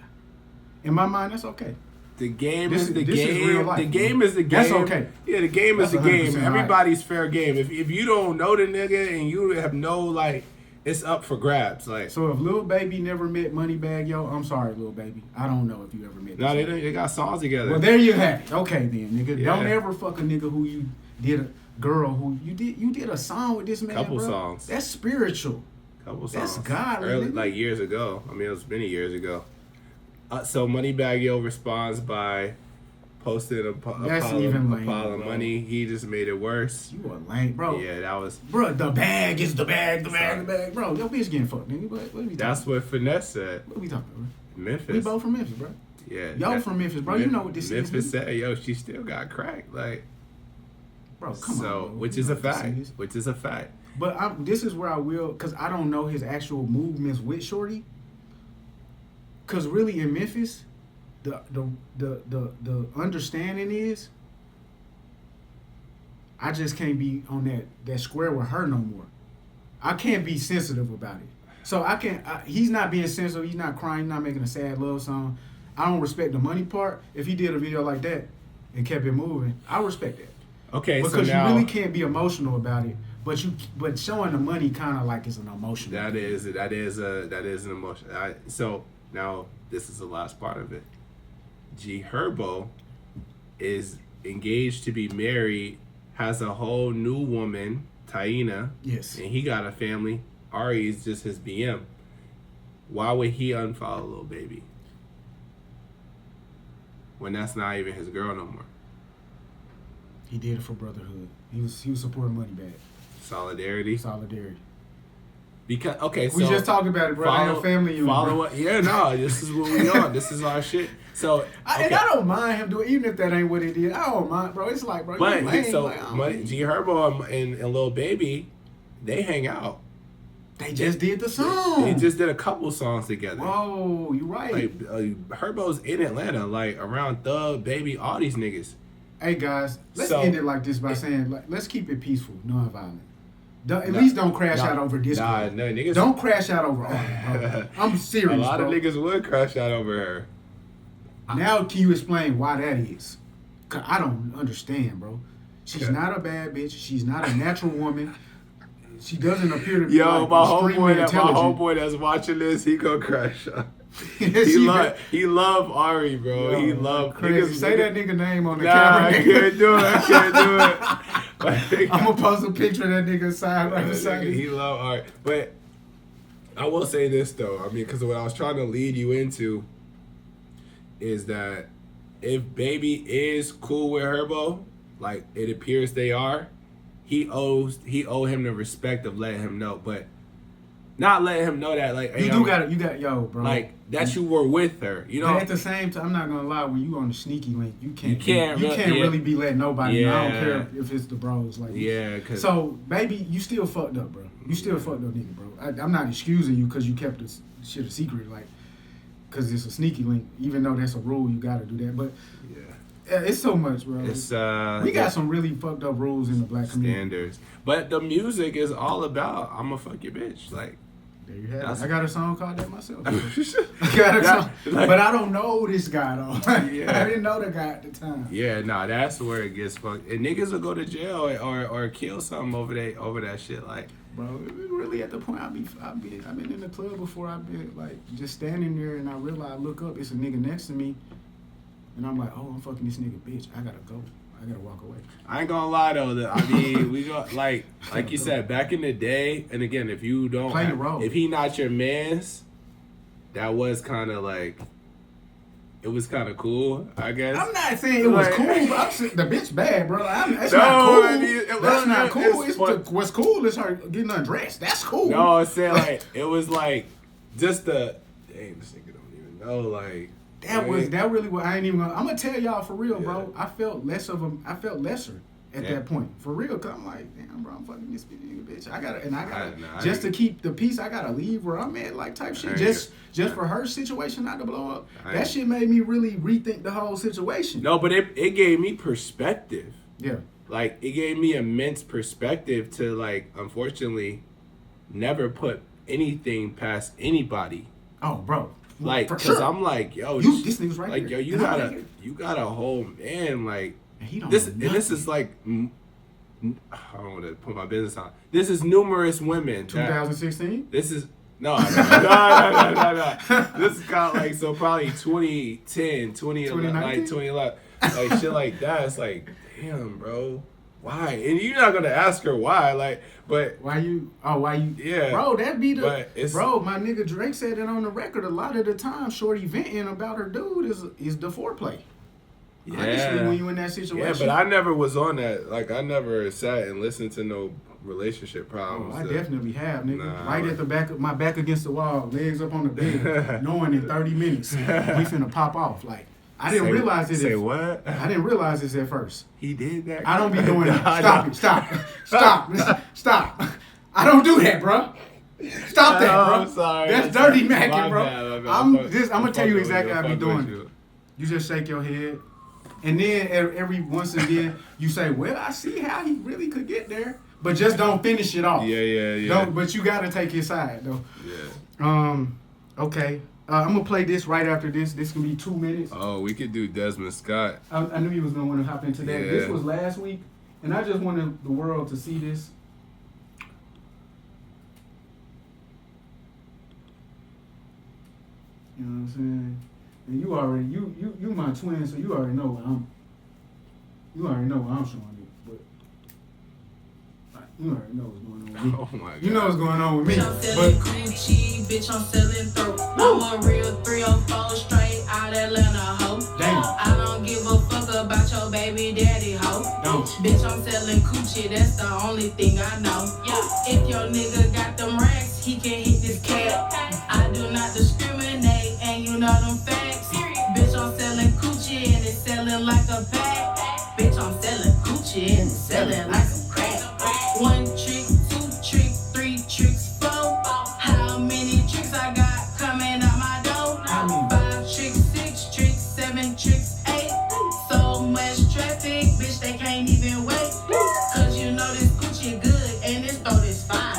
In my mind, that's okay. The game This is the is game. real life, The game is the game. That's okay. Yeah, the game is That's the game. 100% right. Everybody's fair game. If you don't know the nigga and you have no, like, it's up for grabs. Like, So if Lil Baby never met Moneybagg Yo, I'm sorry, Lil Baby. I don't know if you ever met. no, this they got songs together. Well, there you have it. Okay, then, nigga. Yeah. Don't ever fuck a nigga who you did a girl who you did a song with this man. Couple bro. songs. That's spiritual. Couple That's songs. godly, Early, nigga. like years ago. I mean, it was many years ago. So Moneybagg Yo responds by posting a That's even lame, pile of bro. money. He just made it worse. You a lame, bro. Yeah, that was. Bro, the bag is the bag, the bag, the bag. Bro, your bitch getting fucked, nigga. What we talking That's what Finesse said. What we talking about, bro? Memphis. We both from Memphis, bro. Yeah. Y'all from Memphis, bro. You know what this Memphis is. said, yo, she still got cracked. Like, Bro, come so, on, bro. which You is know a what this fact. is. Which is a fact. But this is where I will, because I don't know his actual movements with Shorty. Because really in Memphis, the understanding is, I just can't be on that square with her no more. I can't be sensitive about it. So I can't. He's not being sensitive. He's not crying. He's not making a sad love song. I don't respect the money part. If he did a video like that and kept it moving, I respect that. Okay, so Because now you really can't be emotional about it. But showing the money kind of like is an emotional. that is an emotion. So now this is the last part of it. G Herbo is engaged to be married, has a whole new woman, Taina. Yes. And he got a family. Ari is just his BM. Why would he unfollow Lil Baby when that's not even his girl no more? He did it for brotherhood. He was supporting Moneybagg. Solidarity. Solidarity. Because okay, so We just talked about it, bro. I ain't a family unit. Follow bro. what? Yeah, no, this is what we on. This is our shit. So And I don't mind him doing, even if that ain't what he did. I don't mind, bro. It's like, bro, But you lame. so Like, I don't- G Herbo and Lil Baby, they hang out. they just did the song. They just did a couple songs together. Whoa, you right. Like Herbo's in Atlanta, like around Thug, Baby, all these niggas. Hey guys, let's So- end it like this by saying, like, let's keep it peaceful, non-violent. At least don't crash out over this. Nah, no niggas. Don't crash out over all that, bro. I'm serious, A lot bro. of niggas would crash out over her. Now can you explain why that is? Cause I don't understand, bro. She's not a bad bitch. She's not a natural woman. She doesn't appear to be Yo, like my extremely homeboy intelligent. that's watching this, he gonna crash out. He love Ari, bro. Yo, he love crazy. Say that nigga name on the Nah, camera. I can't do it. I'm gonna post a picture of that nigga side right beside me. He love Ari, but I will say this though. I mean, because what I was trying to lead you into is that if Baby is cool with Herbo, like it appears they are, he owe him the respect of letting him know, but not letting him know that like you got yo, bro. Like that you were with her, you know. But at the same time, I'm not gonna lie. When you on the sneaky link, you can't really, really be letting nobody know. I don't Yeah. care if it's the bros. Like Cause so, baby, you still fucked up, bro. You still fucked up, nigga, bro. I'm not excusing you because you kept this shit a secret, like, because it's a sneaky link. Even though that's a rule, you gotta do that. But it's so much, bro. it's we got some really fucked up rules in the black community. standards, but the music is all about I'ma fuck your bitch, like. There you have That's- it. I got a song called that myself. I got a song. But I don't know this guy though. Yeah. I didn't know the guy at the time. Yeah, nah, that's where it gets fucked. And niggas will go to jail or kill something over that shit. Like, Bro, really at the point I've been in the club before. I've been like just standing there and I look up, it's a nigga next to me, and I'm like, oh, I'm fucking this nigga bitch. I gotta go. I gotta walk away. I ain't gonna lie though. I mean, we got like you said back in the day. And again, if you don't, Play the role. if he not your man's, that was kind of like, it was kind of cool, I guess. I'm not saying it was Like- cool, but I'm saying the bitch bad, bro. That's No, not cool. I mean, That's not cool. it's fun. What's cool is her getting undressed. That's cool. No, I'm saying like it was like just the dang, this nigga don't even know like. That really what I ain't even gonna. I'm gonna tell y'all for real, bro. I felt less of him. I felt lesser at that point, for real. Cause I'm like, damn, bro, I'm fucking this bitch. I gotta just to keep the peace. I gotta leave where I'm at, like type shit. Just for her situation not to blow up. That shit made me really rethink the whole situation. No, but it gave me perspective. Yeah. Like it gave me immense perspective to like, unfortunately, never put anything past anybody. Oh, bro. Like, For cause sure. I'm like, yo, This nigga's right like, here. yo, you got a whole man, like And he don't this, know and this is like, I don't want to put my business on. This is numerous women. 2016. This is no. This is kind of like so probably 2010, 2011, like 2011, like shit like that. It's like, damn, bro. Why? And you're not gonna ask her why, like, but Why you? Yeah. Bro, that be But it's- bro. My nigga Drake said it on the record. A lot of the time, shorty venting about her dude is the foreplay. yeah, Honestly, when you in that situation. yeah. But I never was on that. Like, I never sat and listened to no relationship problems. I definitely have, nigga. Nah, right at the back, my back against the wall, legs up on the bed, knowing in 30 minutes we finna pop off. Like I didn't realize it. Say what? I didn't realize this at first. He did that. I don't be doing that. Stop. I don't do that, bro. Stop that, bro. I'm sorry. That's dirty macking, My bro. bad. I'm gonna tell you exactly how I be fucking doing with it. you. You just shake your head, and then every once again you say, "Well, I see how he really could get there," but just don't finish it off. Yeah. Don't. But you gotta take his side though. Yeah. Okay. I'm gonna play this right after this. This can be 2 minutes. Oh, we could do Desmond Scott. I knew you was gonna want to hop into that. Yeah. This was last week, and I just wanted the world to see this. You know what I'm saying? And you already you my twin, so you already know what I'm showing you. But you already know what's going on with me. Oh my god. You know what's going on with me. I'm selling But Gucci, bitch, I'm selling throat. I'm a real 304 straight out Atlanta, ho. Damn. I don't give a fuck about your baby daddy, ho. Don't. Bitch, I'm selling coochie, that's the only thing I know. Yeah. If your nigga got them racks, he can hit this cat. I do not discriminate, and you know them facts. Bitch, I'm selling coochie, and it's selling like a bag. Bitch, I'm selling coochie, and it's selling like a crack. 1 trick, 2 trick, 3 tricks, 4. How many tricks I got coming out my door? 5 tricks, 6 tricks, 7 tricks, 8. So much traffic, bitch, they can't even wait. Cause you know this Gucci good and this throat is fine.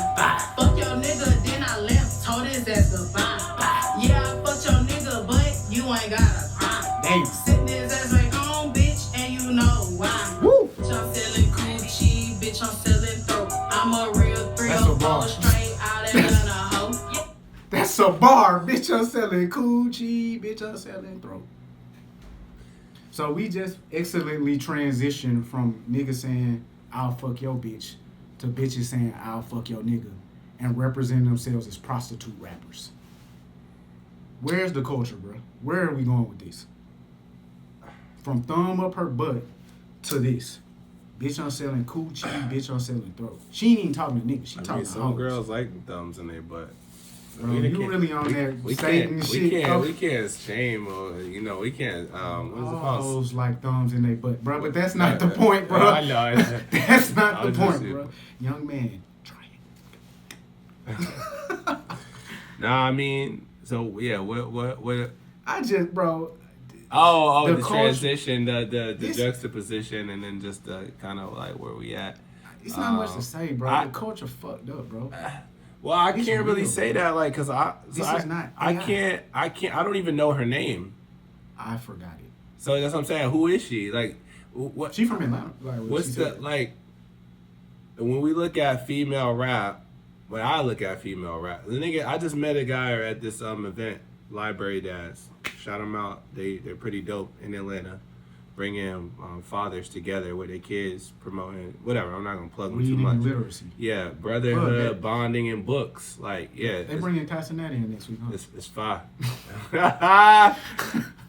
Fuck your nigga, then I left, told his ass goodbye. Yeah, I fucked your nigga, but you ain't got a crime. damn. Sitting his ass back home, bitch, and you know why. Woo. Bitch, I'm selling Gucci, bar. Bitch, I'm selling coochie. Bitch, I'm selling throat. So we just excellently transitioned from niggas saying, I'll fuck your bitch, to bitches saying, I'll fuck your nigga, and representing themselves as prostitute rappers. Where's the culture, bro? Where are we going with this? From thumb up her butt to this. Bitch, I'm selling coochie. Bitch, I'm selling throat. She ain't even talking to niggas. She talking to some hoes. girls like thumbs in their butt. Bro, you really on that Satan shit. We can't shame or, we can't, what is it called? Hoes like thumbs in their butt, bro. But that's not the point, bro. I know. That's not the point, bro. Young man, try it. Nah, I mean, so, yeah, what? I just, bro. Oh, the culture, transition, the juxtaposition, and then just the kind of like where we at. It's not much to say, bro. The culture fucked up, bro. Well, I can't really say that, like, cause I don't even know her name. I forgot it. So that's what I'm saying. Who is she? Like, what? She from Atlanta. What's the like? When we look at female rap, when I look at female rap, the nigga, I just met a guy at this event, Library Dads. Shout them out. They're pretty dope in Atlanta. Bringing fathers together with their kids, promoting whatever. I'm not gonna plug them too much. Literacy. Yeah, brotherhood, bonding, and books. Like, yeah. They bringing Tassinati in next week, huh? It's fire.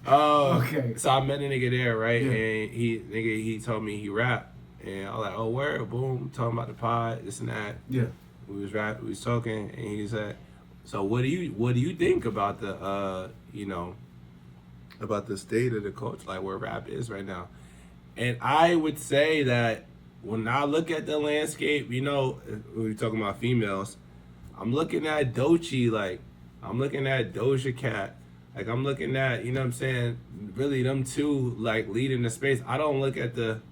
Okay. So I met a nigga there, right? Yeah. And he told me he rap, and I was like, oh, word, boom, talking about the pod, this and that. Yeah. We was talking, and he said, so what do you think about the about the state of the culture, like where rap is right now? And I would say that when I look at the landscape, when we're talking about females, I'm looking at Doechii, like I'm looking at Doja Cat, like I'm looking at, you know what I'm saying, really them two like leading the space. I don't look at the.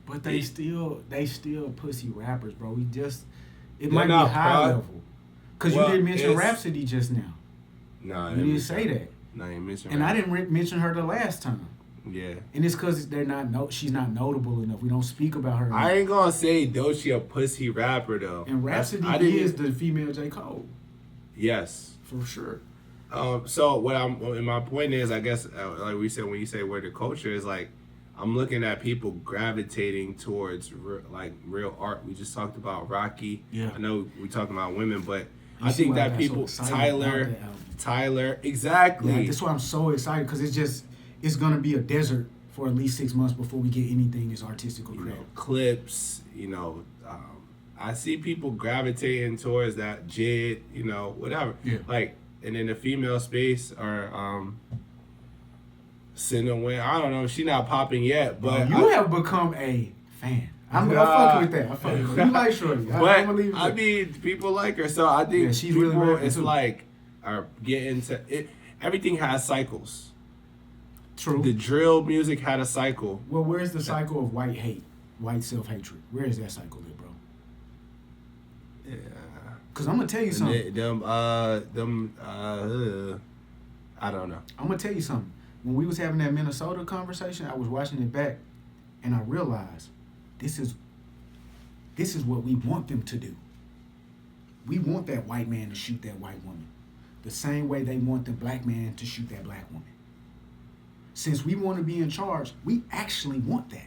But they still pussy rappers, bro. It might be high level. Cause you didn't mention Rhapsody just now. No, you didn't say that. No, you mentioned. And I didn't mention her the last time. Yeah. And it's because she's not notable enough. We don't speak about her enough. I ain't gonna say Doechii a pussy rapper though. And Rhapsody is the female J. Cole. Yes, for sure. So my point is, I guess, like we said, when you say where the culture is, like, I'm looking at people gravitating towards real art. We just talked about Rocky. Yeah. I know we talking about women, but I think that people, Tyler, exactly. Yeah, that's why I'm so excited, because it's gonna be a desert for at least 6 months before we get anything that's artistic or creative. Clips, I see people gravitating towards that Jid, whatever. Yeah. Like, and in the female space, or Cinnamon, I don't know, she not popping yet, but you have become a fan. I'm fucking with that. I fucking with that. You like Shorty. I mean, people like her, so I think she's people, really it's too. Like, are getting to it. Everything has cycles. True. The drill music had a cycle. Well, where's the cycle of white hate, white self-hatred? Where is that cycle at, bro? Yeah. Because I'm going to tell you something. I don't know. I'm going to tell you something. When we was having that Minnesota conversation, I was watching it back, and I realized this is what we want them to do. We want that white man to shoot that white woman the same way they want the black man to shoot that black woman. Since we want to be in charge, we actually want that.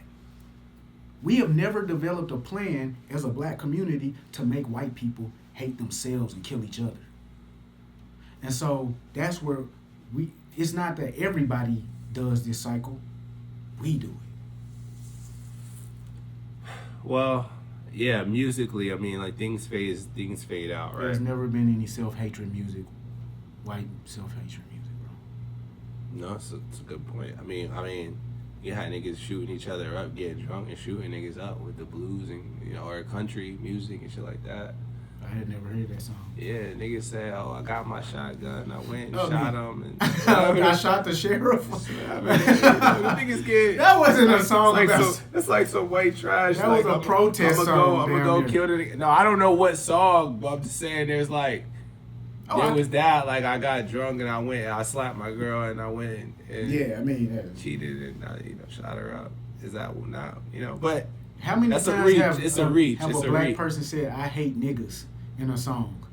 We have never developed a plan as a black community to make white people hate themselves and kill each other. And so that's where it's not that everybody does this cycle. We do it. Well, yeah, musically, I mean, like, things fade out, right? There's never been any self-hatred music, white self-hatred music, bro. No, it's a good point. I mean, you had niggas shooting each other up, getting drunk and shooting niggas up with the blues and, or country music and shit like that. I had never heard that song. Yeah, niggas say, "Oh, I got my shotgun. I went and shot him." And I shot the sheriff. Niggas get. That wasn't a song. It's like some white trash. That was a protest song. I'm gonna go kill the nigga. No, I don't know what song, but I'm just saying there's like. Was that, like, I got drunk and I went and I slapped my girl and I went and cheated and shot her up. Is that not, but how many that's times a reach. Have it's a reach. Have it's a a black reach. person said, "I hate niggas" in a song?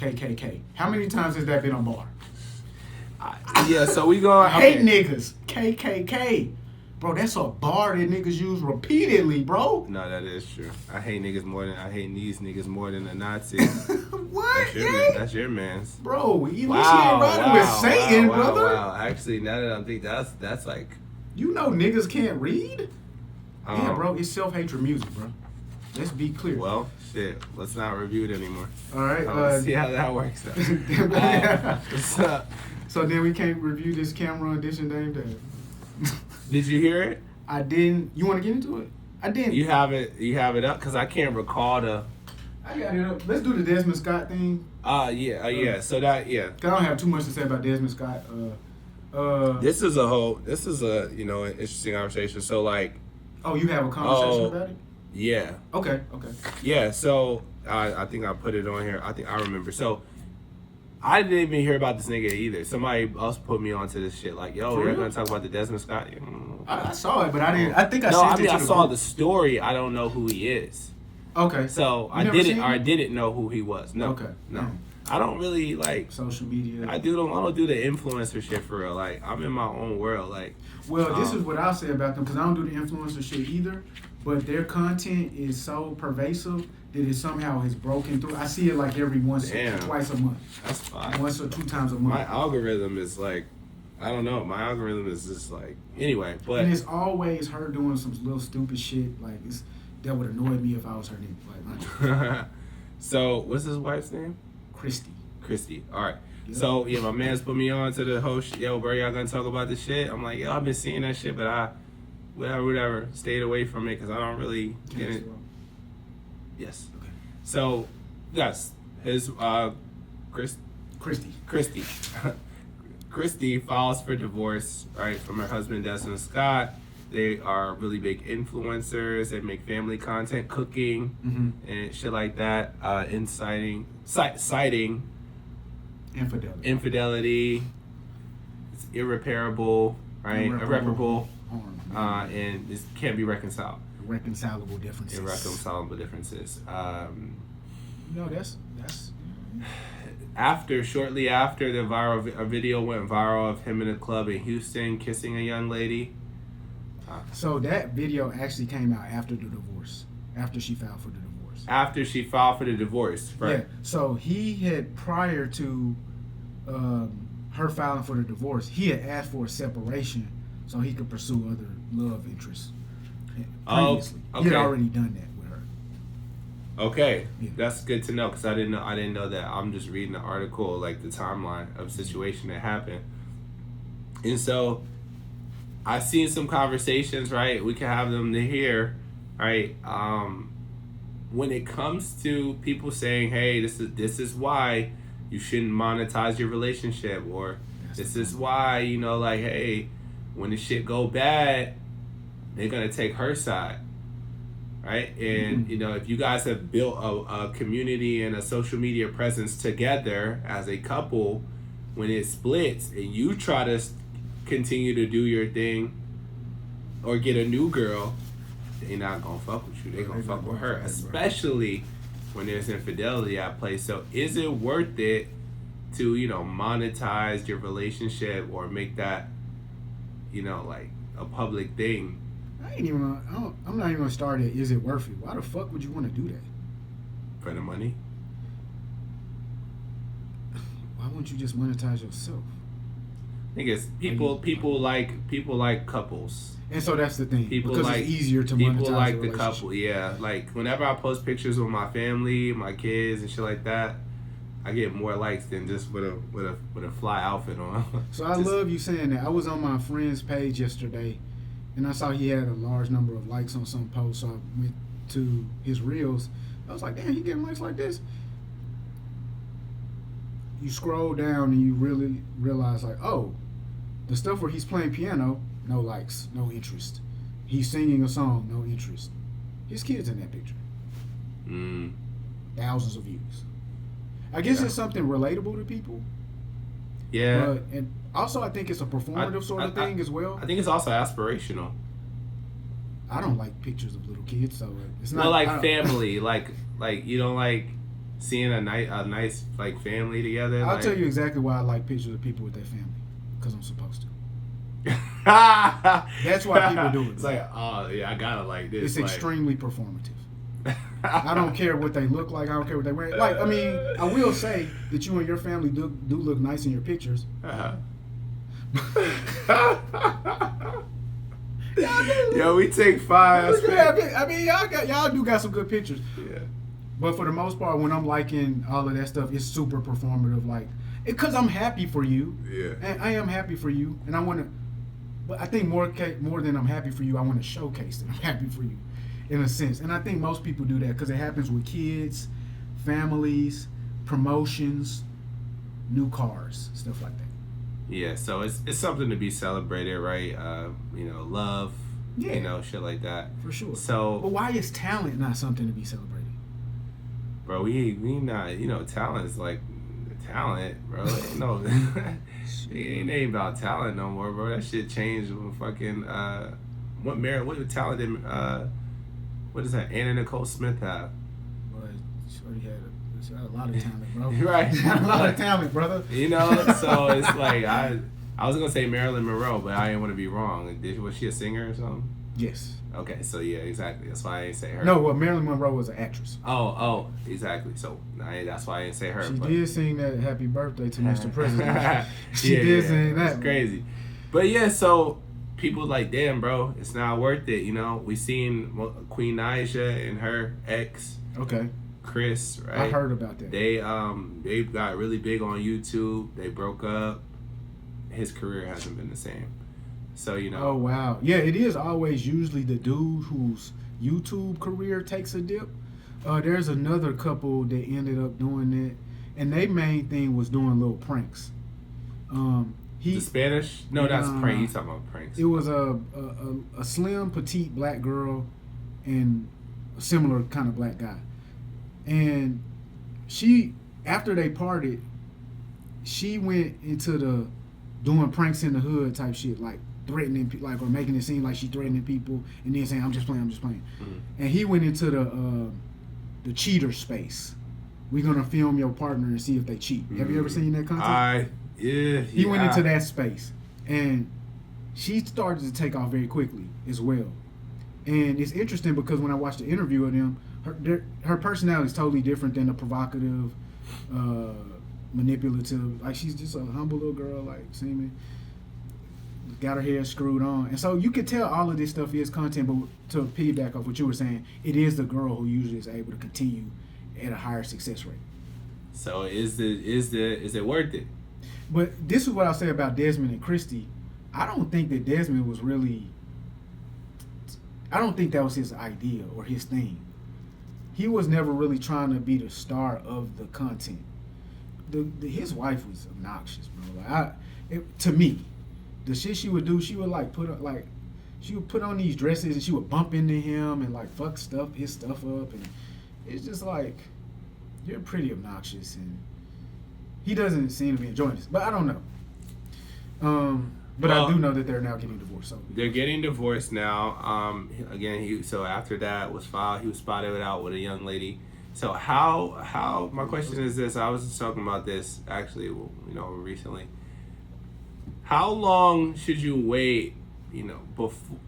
KKK. How many times has that been on bar? Yeah, so we go. I hate niggas. KKK. Bro, that's a bar that niggas use repeatedly, bro. No, that is true. I hate these niggas more than the Nazis. What? That's your man's. Bro, at least you ain't riding with Satan, brother. Wow. Actually, now that I'm thinking, that's like. You know niggas can't read? Yeah, bro, it's self-hatred music, bro. Let's be clear. Well, shit. Let's not review it anymore. All right. Let's see how that works out. What's up? So then we can't review this Cameron edition, Dame Dave. Did you hear it? I didn't. You want to get into it? I didn't. You have it up because I can't recall the. I got it up. Let's do the Desmond Scott thing. Yeah. So that, yeah. 'Cause I don't have too much to say about Desmond Scott. This is an interesting conversation. So like. Oh, you have a conversation about it? Yeah. Okay. Yeah. So I think I put it on here. I think I remember. So. I didn't even hear about this nigga either. Somebody else put me onto this shit. Like, yo, we're gonna talk about the Desmond Scott. I saw it, but I didn't. I think I saw the story. I don't know who he is. Okay. So I didn't know who he was. No. Okay. No. I don't really like social media. I don't do the influencer shit for real. Like I'm in my own world. Like. Well, this is what I'll say about them because I don't do the influencer shit either. But their content is so pervasive that it somehow has broken through. I see it like every twice a month. That's fine. Once or 2 times a month. My algorithm is like, I don't know. My algorithm is just like, anyway. But and it's always her doing some little stupid shit. Like that would annoy me if I was her nigga. Like, so what's his wife's name? Kristy. All right. Yeah. So yeah, my man's put me on to the host. Yo, bro, y'all gonna talk about this shit? I'm like, yo, I've been seeing that shit, but whatever, stayed away from it because I don't really get it. Yes. Okay. So, yes, his Kristy. Kristy files for divorce, right, from her husband Desmond Scott. They are really big influencers. They make family content, cooking, and shit like that. Citing infidelity. It's irreparable, right? Irreparable. And this can't be reconciled. Irreconcilable differences. No, that's. Shortly after a video went viral of him in a club in Houston kissing a young lady. So that video actually came out after the divorce. After she filed for the divorce. After she filed for the divorce, right? Yeah. So he had prior to her filing for the divorce, he had asked for a separation so he could pursue other love interests. Previously. Okay. He had already done that with her. Okay, yeah. That's good to know because I didn't know that. I'm just reading the article, like the timeline of the situation that happened, and so I've seen some conversations. Right, we can have them to hear. Right, when it comes to people saying, "Hey, this is why you shouldn't monetize your relationship," or this is why like, hey, when the shit go bad, they're gonna take her side. Right, and if you guys have built a community and a social media presence together as a couple, when it splits and you try to continue to do your thing or get a new girl, they're not gonna fuck with you. They're gonna fuck with her, especially when there's infidelity at play. So, is it worth it to monetize your relationship or make that like a public thing? I'm not even gonna start it. Is it worth it? Why the fuck would you want to do that? For the money? Why wouldn't you just monetize yourself? I think it's people like couples. And so that's the thing. People because like, it's easier to monetize people like a the couple. Yeah, like whenever I post pictures with my family, my kids, and shit like that, I get more likes than just with a fly outfit on. So I love you saying that. I was on my friend's page yesterday, and I saw he had a large number of likes on some posts. So I went to his reels. I was like, damn, he getting likes like this. You scroll down and you really realize, like, oh, the stuff where he's playing piano, no likes, no interest. He's singing a song, no interest. His kid's in that picture. Thousands of views. I guess it's something relatable to people. Yeah. And also, I think it's a performative sort of thing as well. I think it's also aspirational. I don't like pictures of little kids, so it's not. Well, like family, like you don't like seeing a nice like family together. I'll like, tell you exactly why I like pictures of people with their family. Because I'm supposed to. That's why people do it. It's like, oh yeah, I gotta like this. It's like, extremely performative. I don't care what they look like. I don't care what they wear. Like, I mean, I will say that you and your family do look nice in your pictures. Yo, we take 5. I mean, y'all do got some good pictures. Yeah. But for the most part, when I'm liking all of that stuff, it's super performative. Like, because I'm happy for you. Yeah. And I am happy for you, and I want to. But I think more than I'm happy for you, I want to showcase that I'm happy for you, in a sense. And I think most people do that because it happens with kids, families, promotions, new cars, stuff like that. Yeah, so it's something to be celebrated, right? Love, Yeah. shit like that. For sure. So, But why is talent not something to be celebrated? bro, we not, talent is like talent, bro. No, it ain't about talent no more, bro. That shit changed when fucking what talent did what is that Anna Nicole Smith have? But Shorty had a lot of talent, bro. Right. Had a lot of talent, brother. So it's like I was gonna say Marilyn Monroe, but I didn't want to be wrong. Was she a singer or something? Yes. Okay, so yeah, exactly. That's why I didn't say her. No, well, Marilyn Monroe was an actress. Oh, exactly. So that's why I didn't say her. She but. did sing that "Happy Birthday" to Mr. President. She Yeah, did sing that. It's crazy. But yeah, so people like, damn, bro, it's not worth it. We seen Queen Naija and her ex, Okay. Chris, right? I heard about that. They got really big on YouTube. They broke up. His career hasn't been the same. So Oh wow. Yeah, it is always usually the dude whose YouTube career takes a dip. There's another couple that ended up doing it, and their main thing was doing little pranks. The Spanish? No, that's prank. You talking about pranks? It was a slim, petite black girl and a similar kind of black guy, and she, after they parted, she went into the doing pranks in the hood type shit, like threatening, or making it seem like she threatening people, and then saying, I'm just playing. Mm-hmm. And he went into the cheater space. We're gonna film your partner and see if they cheat. Have you ever seen that content? He went into that space, and she started to take off very quickly as well. And it's interesting because when I watched the interview of them, her personality is totally different than the provocative, manipulative. Like, she's just a humble little girl, like seeming. Got her hair screwed on, and so you could tell all of this stuff is content. But to piggyback off what you were saying, it is the girl who usually is able to continue at a higher success rate. So is it worth it? But this is what I'll say about Desmond and Kristy. I don't think that Desmond was really. I don't think that was his idea or his thing. He was never really trying to be the star of the content. His wife was obnoxious, bro. Like, to me, the shit she would do, she would she would put on these dresses and she would bump into him and like fuck his stuff up, and it's just like, you're pretty obnoxious, and he doesn't seem to be enjoying this. But I don't know. But I do know that they're now getting divorced. So they're getting divorced now. Again, so after that was filed, he was spotted out with a young lady. So how my question is this: I was just talking about this actually, recently. How long should you wait, before,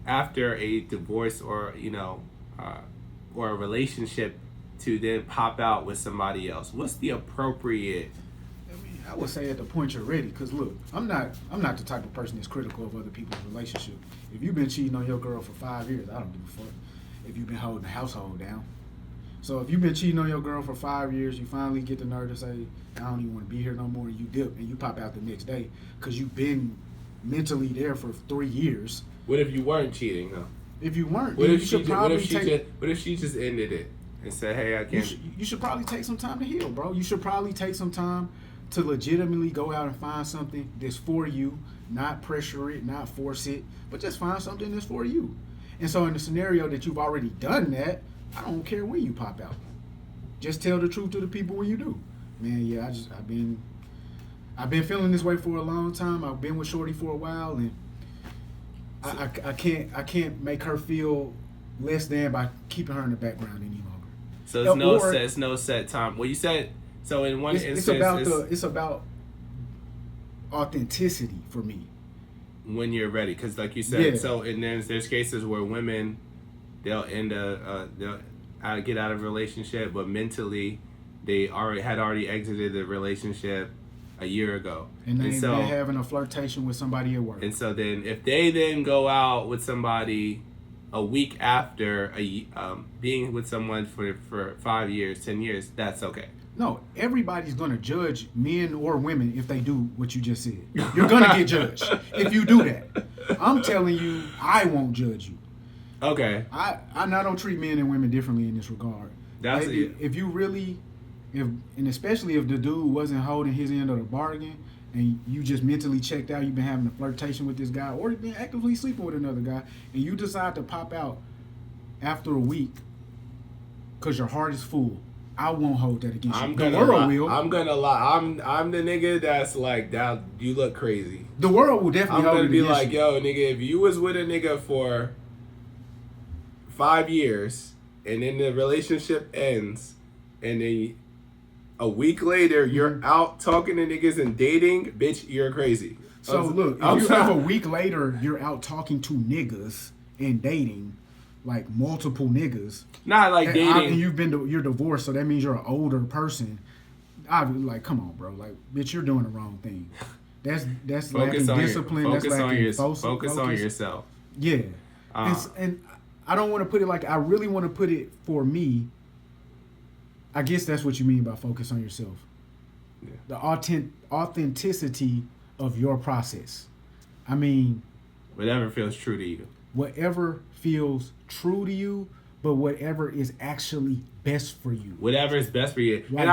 after a divorce or or a relationship, to then pop out with somebody else? What's the appropriate? I would say at the point you're ready, because look, I'm not the type of person that's critical of other people's relationship. If you've been cheating on your girl for 5 years, I don't give a fuck if you've been holding the household down. So if you've been cheating on your girl for 5 years, you finally get the nerve to say, I don't even want to be here no more, and you dip and you pop out the next day because you've been mentally there for 3 years. What if you weren't cheating though? If you weren't, what if she just ended it and said, hey, I can't? You should probably take some time to heal, bro. You should probably take some time to legitimately go out and find something that's for you, not pressure it, not force it, but just find something that's for you. And so in the scenario that you've already done that, I don't care when you pop out. Just tell the truth to the people when you do. Man, yeah, I've been feeling this way for a long time. I've been with Shorty for a while, and I can't make her feel less than by keeping her in the background any longer. So it's no set time. Well, you said so in one instance. It's about authenticity for me. When you're ready, because like you said, so and there's cases where women they'll get out of a relationship, but mentally they had already exited the relationship a year ago, and they're having a flirtation with somebody at work. And so then if they then go out with somebody a week after being with someone for 5 years, 10 years, that's okay. No, everybody's going to judge men or women if they do what you just said. You're going to get judged if you do that. I'm telling you, I won't judge you. Okay. I don't treat men and women differently in this regard. If you really, and especially if the dude wasn't holding his end of the bargain and you just mentally checked out, you've been having a flirtation with this guy or you've been actively sleeping with another guy, and you decide to pop out after a week because your heart is full, I won't hold that against you. The world will. I'm gonna lie. I'm the nigga that's like, that you look crazy. The world will definitely hold it against you. I'm gonna be like, yo, nigga, if you was with a nigga for 5 years and then the relationship ends and then a week later you're out talking to niggas and dating, bitch, you're crazy. So look, if you have a week later you're out talking to niggas and dating, like multiple niggas. Not like dating. And you're divorced, so that means you're an older person. I'd be like, come on, bro. Like, bitch, you're doing the wrong thing. That's lacking discipline. That's lacking focus on yourself. Yeah. And I don't want to put it like, I really want to put it for me. I guess that's what you mean by focus on yourself. Yeah. The authenticity of your process. I mean, whatever feels true to you. Whatever feels true to you, but whatever is actually best for you. Whatever is best for you. Like,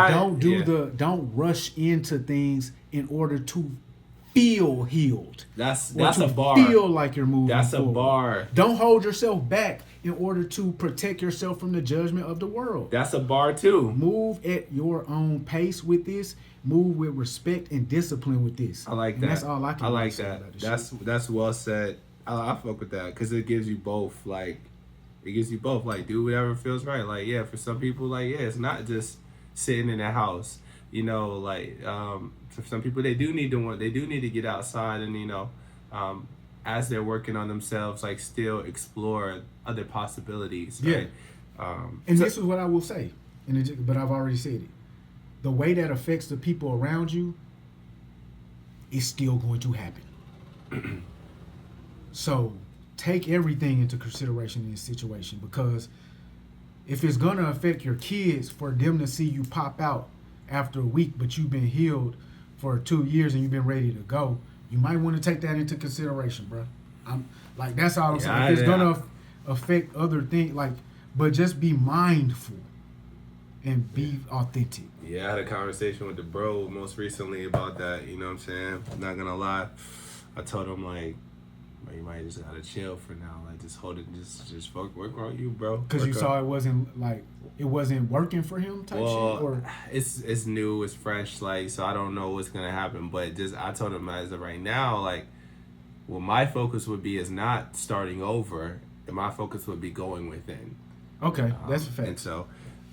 don't rush into things in order to feel healed. That's a bar. Feel like you're moving That's forward. A bar. Don't hold yourself back in order to protect yourself from the judgment of the world. That's a bar too. Move at your own pace with this. Move with respect and discipline with this. I like that. That's all I can. I like that. That's well said. I fuck with that because it gives you both. Like, it gives you both. Like, do whatever feels right. Like, yeah, for some people, like, yeah, it's not just sitting in the house. You know, like, for some people, they do need to get outside and, you know, as they're working on themselves, like, still explore other possibilities. Right? Yeah. And this is what I will say, but I've already said it. The way that affects the people around you is still going to happen. So take everything into consideration in this situation, because if it's going to affect your kids for them to see you pop out after a week, but you've been healed for 2 years and you've been ready to go, you might want to take that into consideration, bro. That's all I'm saying. If it's going to affect other things, but just be mindful and be authentic. Yeah, I had a conversation with the bro most recently about that. You know what I'm saying? I'm not going to lie. I told him, like, you might just gotta chill for now. Like, just hold it, just work on you, bro. Because you saw it wasn't working for him type shit? Or? It's new, it's fresh, like, so I don't know what's gonna happen. But I told him as of right now, like, what my focus would be is not starting over, and my focus would be going within. Okay, that's a fact. And so,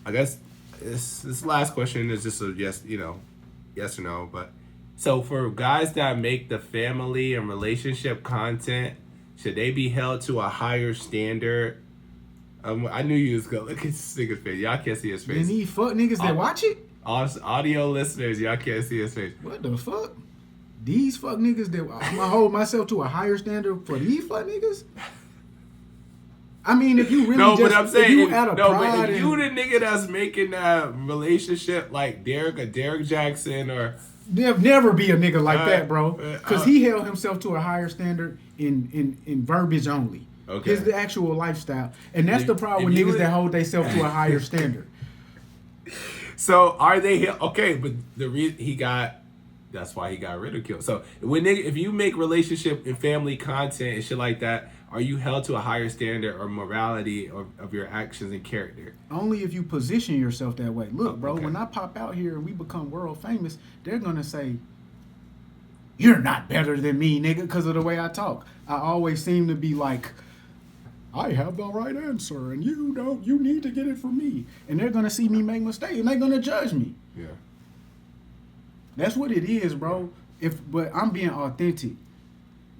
I guess this last question is just a yes or no, but. So for guys that make the family and relationship content, should they be held to a higher standard? I knew you was going to look at this nigga's face. Y'all can't see his face. And these fuck niggas that watch it? Audio listeners, y'all can't see his face. What the fuck? These fuck niggas that I'm going to hold myself to a higher standard for these fuck niggas? I mean, if you really but I'm saying, if you the nigga that's making that relationship like Derek Jackson or... There'll never be a nigga like that, bro. Because he held himself to a higher standard in verbiage only. Okay. It's the actual lifestyle. And that's the problem with niggas that hold themselves to a higher standard. So are they... Okay, but the reason that's why he got ridiculed. So if you make relationship and family content and shit like that, are you held to a higher standard or morality of your actions and character? Only if you position yourself that way. Look, bro, when I pop out here and we become world famous, they're going to say, you're not better than me, nigga, because of the way I talk. I always seem to be like I have the right answer, and you don't. You need to get it from me. And they're gonna see me make mistakes, and they're gonna judge me. Yeah. That's what it is, bro. But I'm being authentic.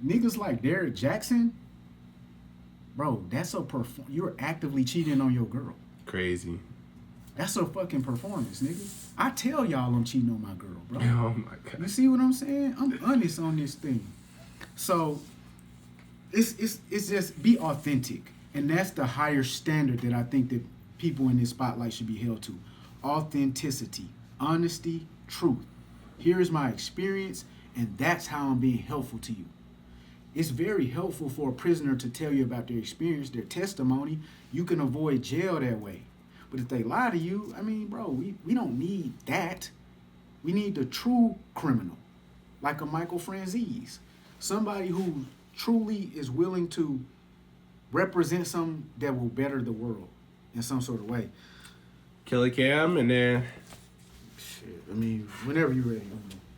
Niggas like Derrick Jackson, bro, that's a you're actively cheating on your girl. Crazy. That's a fucking performance, nigga. I tell y'all I'm cheating on my girl, bro. Oh my god. You see what I'm saying? I'm honest on this thing. So it's just be authentic. And that's the higher standard that I think that people in this spotlight should be held to. Authenticity, honesty, truth. Here is my experience, and that's how I'm being helpful to you. It's very helpful for a prisoner to tell you about their experience, their testimony. You can avoid jail that way. But if they lie to you, I mean, bro, we don't need that. We need the true criminal, like a Michael Franzese. Somebody who truly is willing to represent something that will better the world in some sort of way. Killer Cam, and then... Shit, I mean, whenever you're ready.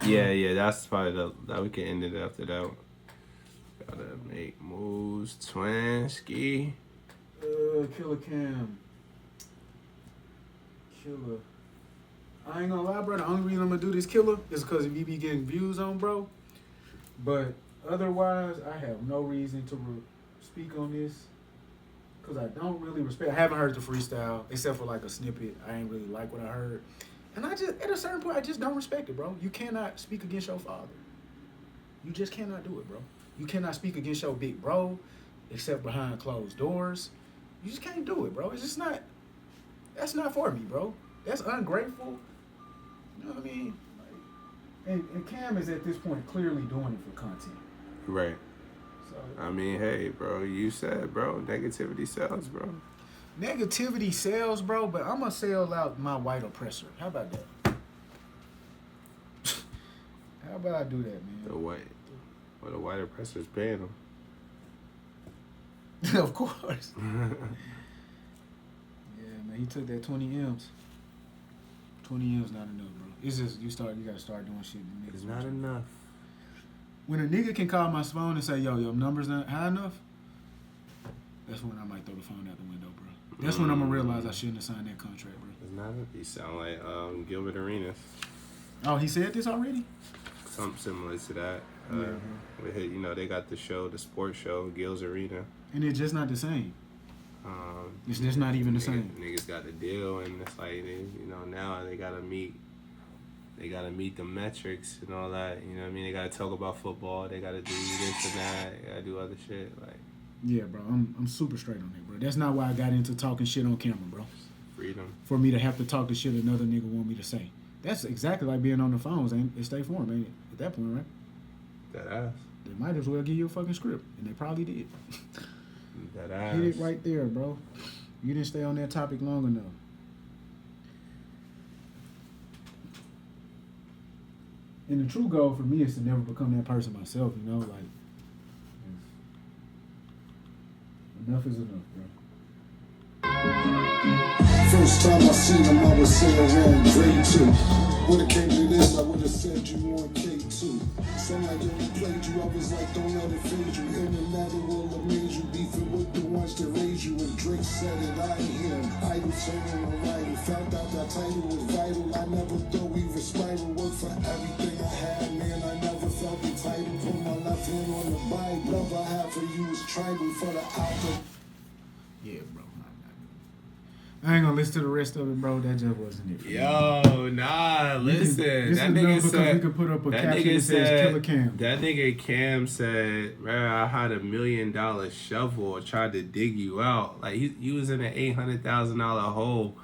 Yeah, that's probably that we can end it after that. Gotta make moves, Twinsky. Killer Cam. Killer. I ain't gonna lie, bro. The only reason I'm gonna do this Killer is because if you be getting views on, bro. But otherwise, I have no reason to speak on this because I don't really respect. I haven't heard the freestyle except for like a snippet. I ain't really like what I heard, and I just at a certain point I just don't respect it, bro. You cannot speak against your father. You just cannot do it, bro. You cannot speak against your big bro, except behind closed doors. You just can't do it, bro. It's just not. That's not for me, bro. That's ungrateful. You know what I mean? Like, and Cam is at this point clearly doing it for content. Right. So I mean, hey, bro, you said, bro, negativity sells, bro. Negativity sells, bro, but I'm gonna sell out my white oppressor. How about that? How about I do that, man? The white oppressor's paying them. Of course. Yeah, man, he took that 20 M's. 20 M's not enough, bro. It's just you gotta start doing shit. It's not enough. When a nigga can call my phone and say, yo, your number's not high enough, that's when I might throw the phone out the window, bro. That's when I'm gonna realize I shouldn't have signed that contract, bro. It's not enough. You sound like Gilbert Arenas. Oh, he said this already? Something similar to that. They got the show, the sports show, Gil's Arena. And it's just not the same. It's just not even the same. Niggas got the deal, and it's like now they gotta meet the metrics and all that. You know what I mean? They gotta talk about football. They gotta do this and that. They gotta do other shit. Like, yeah, bro. I'm super straight on that, bro. That's not why I got into talking shit on camera, bro. Freedom. For me to have to talk the shit another nigga want me to say. That's exactly like being on the phones, ain't it? Stay form, ain't it? At that point, right? That ass. They might as well give you a fucking script, and they probably did. That ass. Hit it right there, bro. You didn't stay on that topic long enough. And the true goal for me is to never become that person myself, you know? Like, enough is enough, bro. First time I seen him, I was saying wrong, grade 2. Would've came to this, I would've said you on K2. Some like you played you, I was like, don't let it fade you. In and out it will amaze you, beefing with the ones that raise you. And Drake said it, I ain't hear him. Idle turning a rival, found out that title was vital. I never thought we would spiral, work for everything I had, man. I never felt entitled. Put my left hand on the Bible. Love I have for you is tribal for the album. Yeah, bro. I ain't gonna listen to the rest of it, bro. That just wasn't it. Yo, nah, listen. That nigga said. We could put up a caption that says Killer Cam. That nigga Cam said, "Man, I had $1 million shovel, tried to dig you out. Like you was in an $800,000 hole.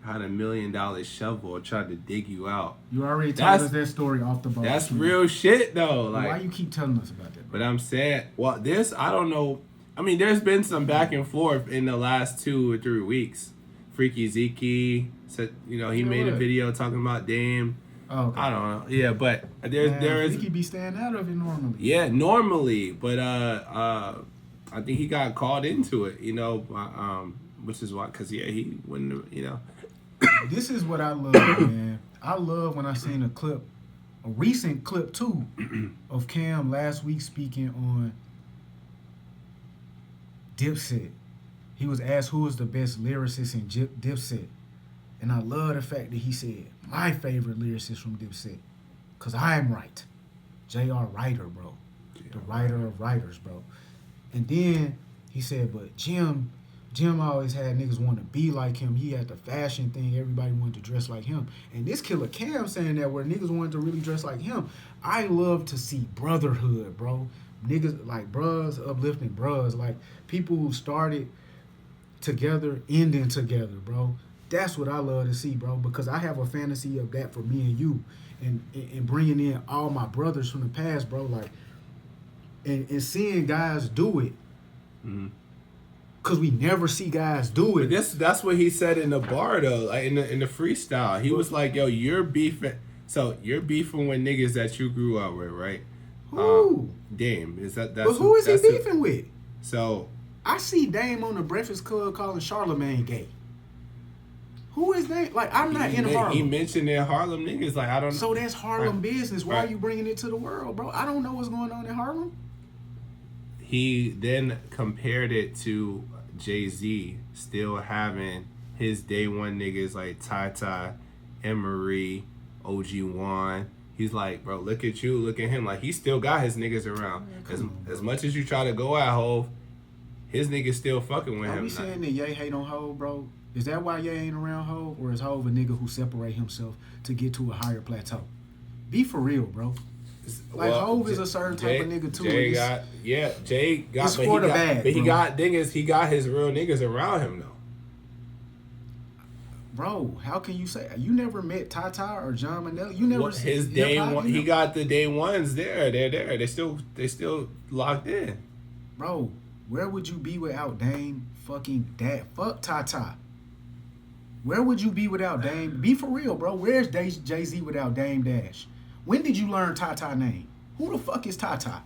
Had $1 million shovel, tried to dig you out. You already told us that story off the boat. That's real shit, though. Like, why you keep telling us about that, bro? But I'm saying, well, this I don't know. I mean, there's been some back and forth in the last 2 or 3 weeks. Freaky Zeke said, he made a video talking about Dame. Oh, okay. I don't know. Yeah, but there is. Zeke be staying out of it normally. Yeah, normally, but I think he got called into it. Which is why, because he wouldn't. This is what I love, man. I love when I seen a recent clip too, of Cam last week speaking on Dipset He was asked who was the best lyricist in Dipset. And I love the fact that he said, my favorite lyricist from Dipset. Because I'm right. J.R. Writer, bro. The writer of writers, bro. And then he said, but Jim always had niggas want to be like him. He had the fashion thing. Everybody wanted to dress like him. And this Killer Cam saying that where niggas wanted to really dress like him. I love to see brotherhood, bro. Niggas like bros uplifting bros. Like people who started together, ending together, bro. That's what I love to see, bro. Because I have a fantasy of that for me and you. And bringing in all my brothers from the past, bro. Like, and seeing guys do it. Mm-hmm. Cause we never see guys do it. But that's what he said in the bar though, like in the freestyle. He was like, "Yo, you're beefing. So you're beefing with niggas that you grew up with, right? Who? Dame is that? But who is he beefing with? So I see Dame on the Breakfast Club calling Charlamagne gay. Who is that? Like I'm not in Harlem. He mentioned in Harlem niggas. Like I don't know. So that's Harlem business. Why Right. are you bringing it to the world, bro? I don't know what's going on in Harlem. He then compared it to Jay-Z still having his day one niggas like Ty, Emery, OG Juan. He's like, bro, look at you, look at him. Like, he still got his niggas around. As much as you try to go at Hov, his niggas still fucking with Are him. we saying that Ye hate on Hov, bro? Is that why Ye ain't around Hov? Or is Hov a nigga who separate himself to get to a higher plateau? Be for real, bro. Like, Hov is a certain type of nigga, too. Jay got, It's for the bag, but he bro. got niggas, he got his real niggas around him, though. Bro, how can you say you never met Tata or John Manelli? You never His day one, he got the day ones there. They're there. They still locked in. Bro, where would you be without Dame fucking Dad? Fuck Tata. Where would you be without Dame? Be for real, bro. Where's Jay-Z without Dame Dash? When did you learn Tata name? Who the fuck is Tata?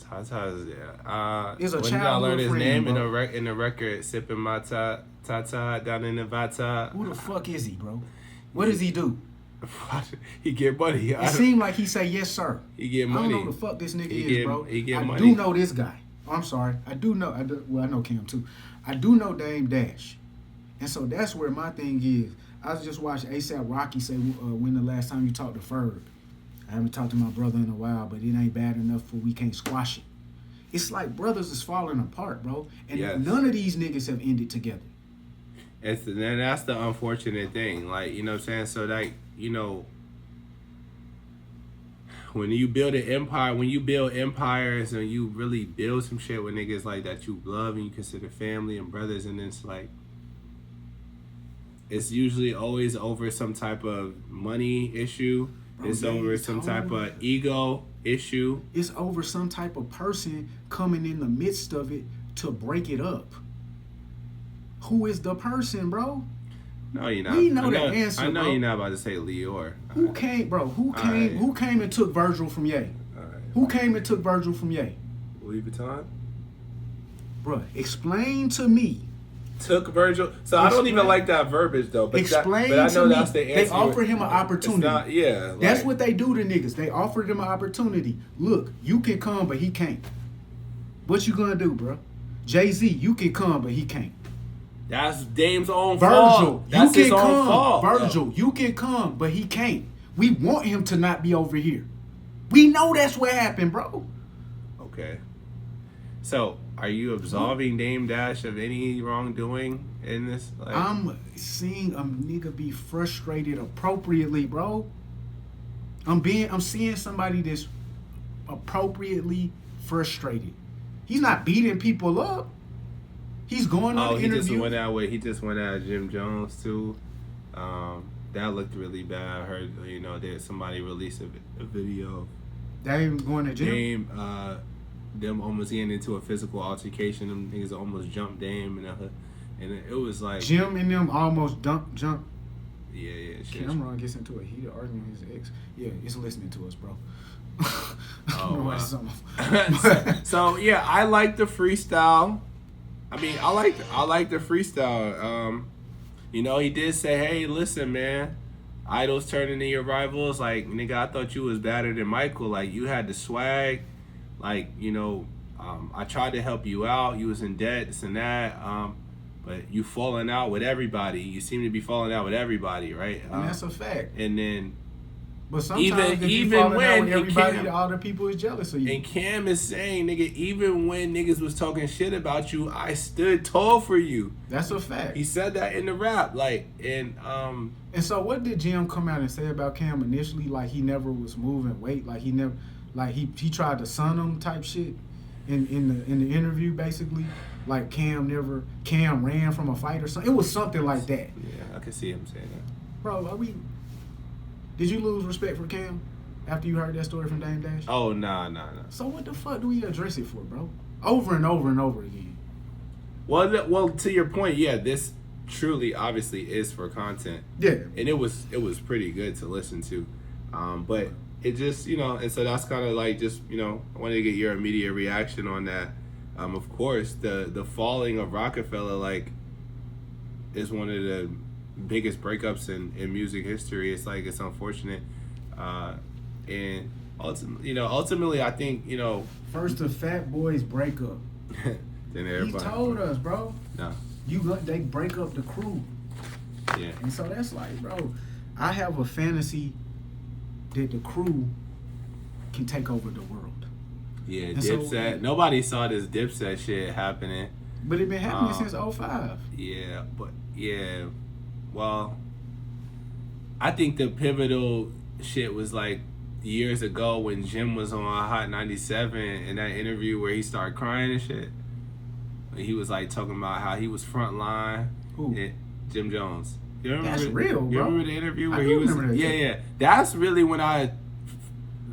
Tata's there. Is a when did I childhood learn his friend, name bro. in the record? Sipping my Tata down in the Vata. Who the fuck is he, bro? What does he do? He get money. It seemed like he say yes, sir. He get money. I don't know who the fuck this nigga is, bro. He get I money. do know this guy. I'm sorry. I know Cam too. I do know Dame Dash. And so that's where my thing is. I just watched ASAP Rocky say, when the last time you talked to Ferg? I haven't talked to my brother in a while, but it ain't bad enough for we can't squash it. It's like brothers is falling apart, bro. And Yes. none of these niggas have ended together. And that's the unfortunate thing. Like, you know what I'm saying? So, like, you know, when you build an empire, when you build empires and you really build some shit with niggas like that you love and you consider family and brothers, and it's like, it's usually always over some type of money issue. Bro, It's yeah, over it's some over. type of ego issue. It's over some type of person coming in the midst of it to break it up. Who is the person, bro? No, you're not. We know I the answer, I know bro. you're not about to say Lior. Who came, bro? Who came? Alright. Who came and took Virgil from Ye? All right. Who came and took Virgil from Ye? Louis Vuitton Bro, explain to me. took Virgil. So I don't even Explain- like that verbiage though. But Explain but I know to me. that's the answer. They offered him an opportunity. It's not, yeah. That's like, what they do to niggas. They offered him an opportunity. Look, you can come, but he can't. What you gonna do, bro? Jay-Z, you can come, but he can't. That's Dame's own Virgil, fault. That's you his can own come. fault. Virgil, you can come, but he can't. We want him to not be over here. We know that's what happened, bro. Okay. So, are you absolving Dame Dash of any wrongdoing in this? Like, I'm seeing a nigga be frustrated appropriately, bro. I'm seeing somebody that's appropriately frustrated. He's not beating people up. He's going on the he just interview. went out with Jim Jones too. That looked really bad. I heard, you know, there's somebody released a video. They ain't going to gym. Dame, them almost getting into a physical altercation. Them niggas almost jumped Dame, and it was like, Jim and them almost jump. yeah, shit. Cameron gets into a heated argument with his ex. Yeah, it's listening to us, bro. I don't Oh, know why wow. it's something. So yeah, I like the freestyle. I mean, I like the freestyle. You know, he did say, "Hey, listen, man, idols turn into your rivals. Like, nigga, I thought you was better than Michael. Like, you had the swag. Like, you know, I tried to help you out. You was in debt, this and that. but you falling out with everybody. You seem to be falling out with everybody, right? And that's a fact. And then, but sometimes if you falling out with everybody, all the people is jealous of you. And Cam is saying, nigga, even when niggas was talking shit about you, I stood tall for you. That's a fact. He said that in the rap, like, and so what did Jim come out and say about Cam initially? Like he never was moving weight. Like he never, like he tried to sun him type shit in the interview basically. Like Cam ran from a fight or something. It was something like that. Yeah, I can see him saying that. Bro, did you lose respect for Cam after you heard that story from Dame Dash? Oh, nah. So what the fuck do we address it for, bro? Over and over and over again. Well, to your point, yeah, this truly, obviously, is for content. Yeah. And it was pretty good to listen to, but it just, and so that's kind of like just, I wanted to get your immediate reaction on that. Of course, the falling of Rockefeller, like, is one of the biggest breakups in music history. It's like, it's unfortunate, and ultimately I think first the Fat Boys breakup. Then everybody, he told us, bro. No, they break up the crew. Yeah. And so that's like, bro, I have a fantasy that the crew can take over the world. Yeah, and Dipset. Nobody saw this Dipset shit happening. But it been happening since 05. Yeah, but yeah. Well, I think the pivotal shit was like years ago when Jim was on Hot 97 in that interview where he started crying and shit. He was like talking about how he was frontline. Who? Jim Jones. You remember? That's real, bro. You remember the interview where I he was? remember that. Yeah. That's really when I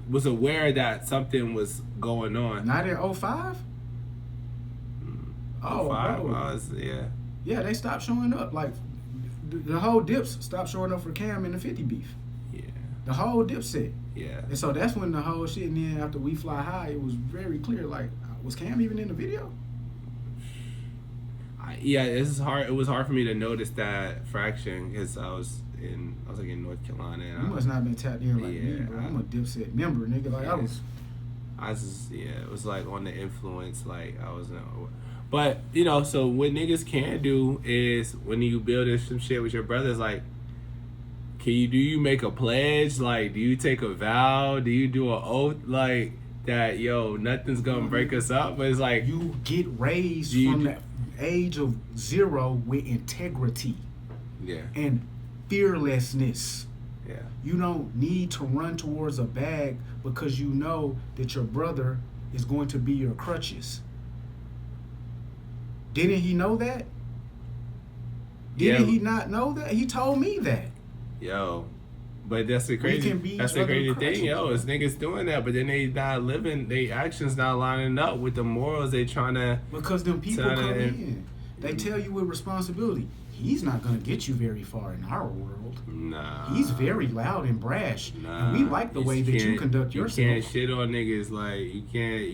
was aware that something was going on. Not in 05? Oh, 05 bro. was, yeah. Yeah, they stopped showing up. Like, the whole Dips stopped showing up for Cam in the 50 beef. Yeah. The whole Dipset. Yeah. And so that's when the whole shit, and then after We Fly High, it was very clear, like, was Cam even in the video? This is hard. It was hard for me to notice that fraction because I was in North Carolina. And You must not have been tapped in like me, bro. I'm a Dipset member, nigga. Like, it was like on the influence, like I was but so what niggas can do is when you build some shit with your brothers, like, do you make a pledge? Like, do you take a vow? Do you do an oath? Like, that, nothing's gonna break us up? But it's like, you get raised from the age of 0 with integrity. Yeah. And fearlessness. Yeah. You don't need to run towards a bag because you know that your brother is going to be your crutches. Didn't he know that? Didn't he not know that? He told me that. But that's the crazy thing, is niggas doing that, but then they not living, they actions not lining up with the morals they trying to. Because them people come in, they tell you with responsibility, he's not gonna get you very far in our world. Nah. He's very loud and brash, and we like the way that you conduct yourself. You can't shit on niggas, like you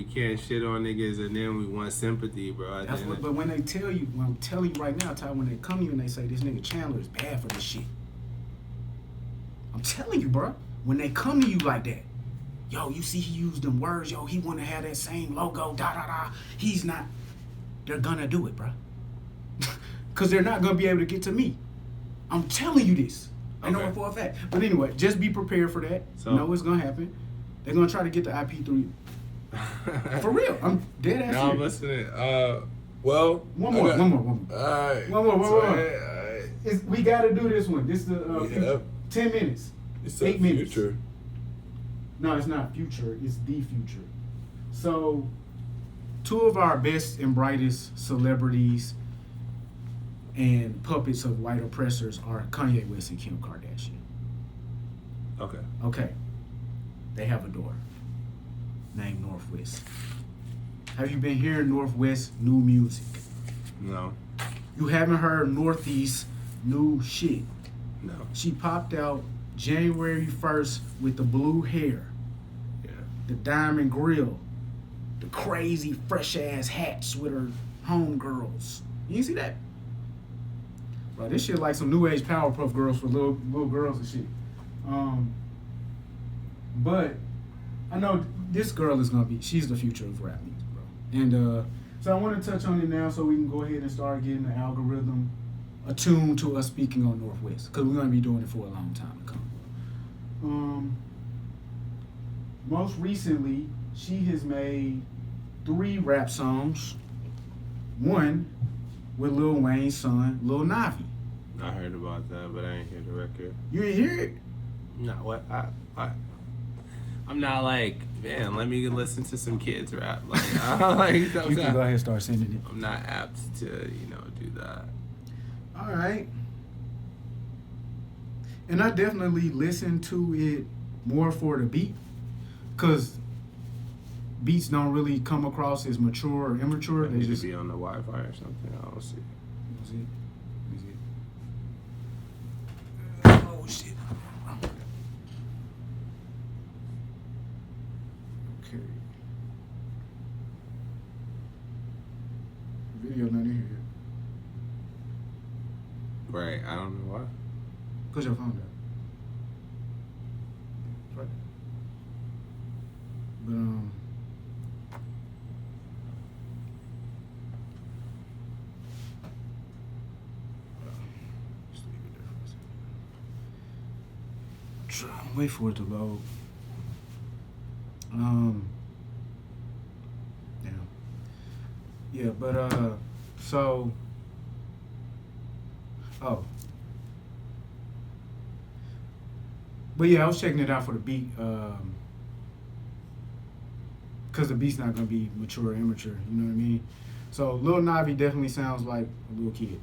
can't shit on niggas, and then we want sympathy, bro. But when they tell you, I'm telling you right now, Ty, when they come to you and they say this nigga Chandler is bad for this shit. I'm telling you, bro. When they come to you like that, yo, you see he used them words, yo, he want to have that same logo, He's not. They're gonna do it, bro. Because they're not gonna be able to get to me. I'm telling you this. I know it for a fact. But anyway, just be prepared for that. So, know what's gonna happen. They're gonna try to get the IP through you. For real. I'm dead ass. No, I'm listening. Well, one more. All right. One more. We gotta do this one. This is the 10 minutes. It's 8 minutes. Future. No, it's not future. It's the future. So, 2 of our best and brightest celebrities and puppets of white oppressors are Kanye West and Kim Kardashian. Okay. They have a daughter named Northwest. Have you been hearing Northwest new music? No. You haven't heard Northeast new shit? No. She popped out January 1st with the blue hair. Yeah. The diamond grill. The crazy fresh ass hats with her homegirls. You see that? Bro, this shit like some new age Powerpuff Girls for little girls and shit. But I know this girl is gonna be, she's the future of rap music, bro. And So I want to touch on it now so we can go ahead and start getting the algorithm attuned to us speaking on Northwest, because we're going to be doing it for a long time to come. Most recently, she has made 3 rap songs. One with Lil Wayne's son, Lil Navi. I heard about that, but I ain't hear the record. You ain't hear it? No, what? I'm not like, man, let me listen to some kids rap. Like, You can go ahead and start sending it. I'm not apt to, do that. All right. And I definitely listen to it more for the beat, because beats don't really come across as mature or immature. They They need just to be on the Wi-Fi or something. I don't see. Oh shit. Okay. Video not in here. Right, I don't know why. Put your phone down. Right. But just leave it there for a second. Wait for it to load. Yeah, but so but yeah, I was checking it out for the beat, because the beat's not gonna be mature or immature, you know what I mean? So Lil Navi definitely sounds like a little kid.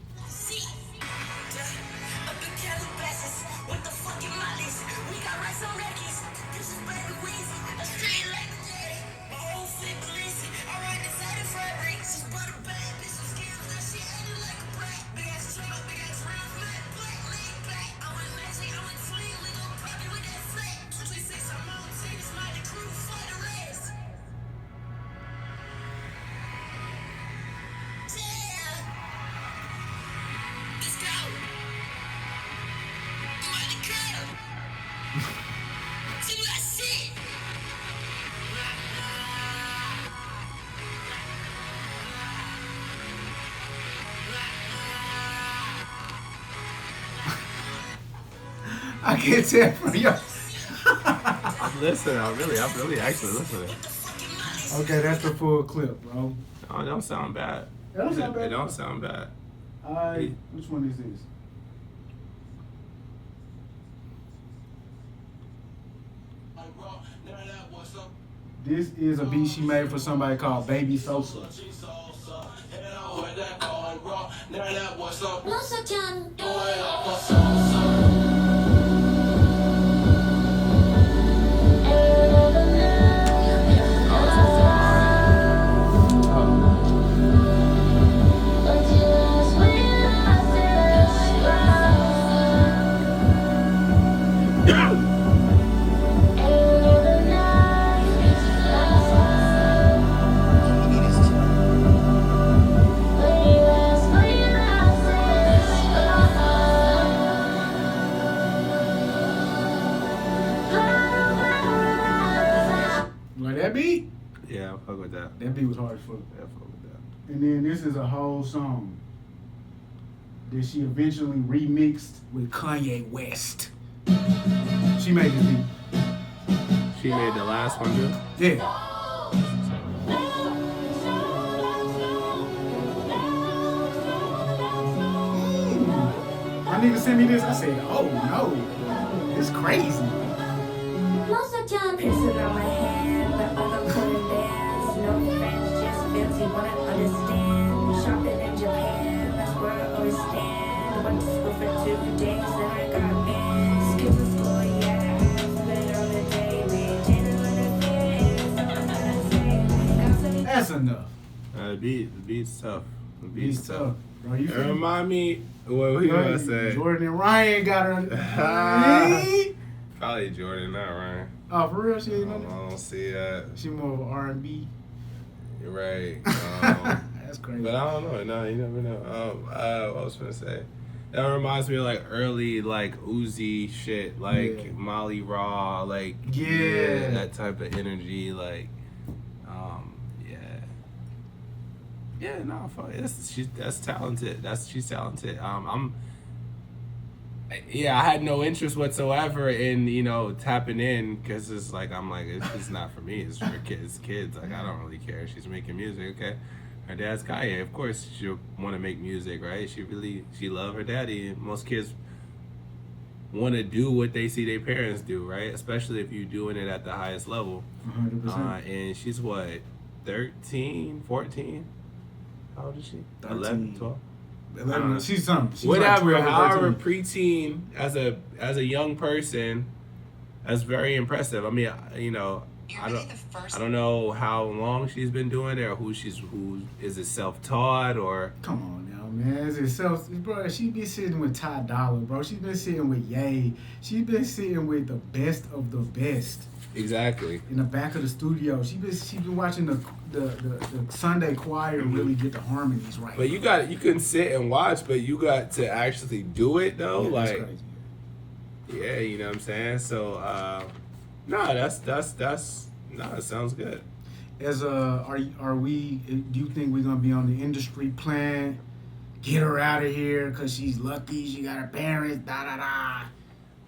I can't tell from y'all. Listen, I'm really actually listening. Okay, that's the full clip, bro. Oh, it don't sound bad. It don't sound bad. It don't sound bad. Which one is this? This is a beat she made for somebody called Baby Sosa. Like that beat? Yeah, I fuck with that. That beat was hard as fuck. Yeah, I fuck with that. And then this is a whole song that she eventually remixed with Kanye West. She made this beat. She made the last one, dude? Yeah. My nigga sent me this. I said, oh no, it's crazy. Most of the time, pissing on my hand, but I don't put it down. No friends, just feels you wanna understand. Shopping in Japan, that's where I always stand. Went to school for 2 days, then I got banned. Skipped the school, yeah, split on the daily. Changing on the feelings, so I'm gonna say. That's enough. The beat's tough. The beat's tough. Bro, you It remind me, what you gonna say? Jordan and Ryan got her. Probably Jordan, not Ryan. Oh, for real? She ain't I know that? don't see that. She more of an R&B. You're right. That's crazy. But I don't know. No, you never know. What I was gonna say. That reminds me of like early like Uzi shit, like Yeah. Molly Raw, like Yeah. that type of energy, like yeah. Yeah, no, fuck, that's talented. She's talented. I had no interest whatsoever in tapping in because it's like it's not for me. It's for kids. Like I don't really care. She's making music, okay. Her dad's Kanye. Of course, she'll want to make music, right? She love her daddy. And most kids want to do what they see their parents do, right? Especially if you're doing it at the highest level. 100%. And she's what, 13, 14? How old is she? 13. 11, 12? She's something. She's Whatever, like 12 or however, 13. preteen as a young person, that's very impressive. I mean, I don't know how long she's been doing it or who is it self-taught or. Come on now, man. Is it self, bro? She been sitting with Ty Dolla, bro. She been sitting with Ye. She been sitting with the best of the best. Exactly. In the back of the studio, she been watching the Sunday choir really get the harmonies right. But you can sit and watch, but you got to actually do it though. Yeah, like, that's crazy. Yeah, you know what I'm saying. So, it sounds good. As are we? Do you think we're gonna be on the industry plan? Get her out of here because she's lucky. She got her parents. Da da da.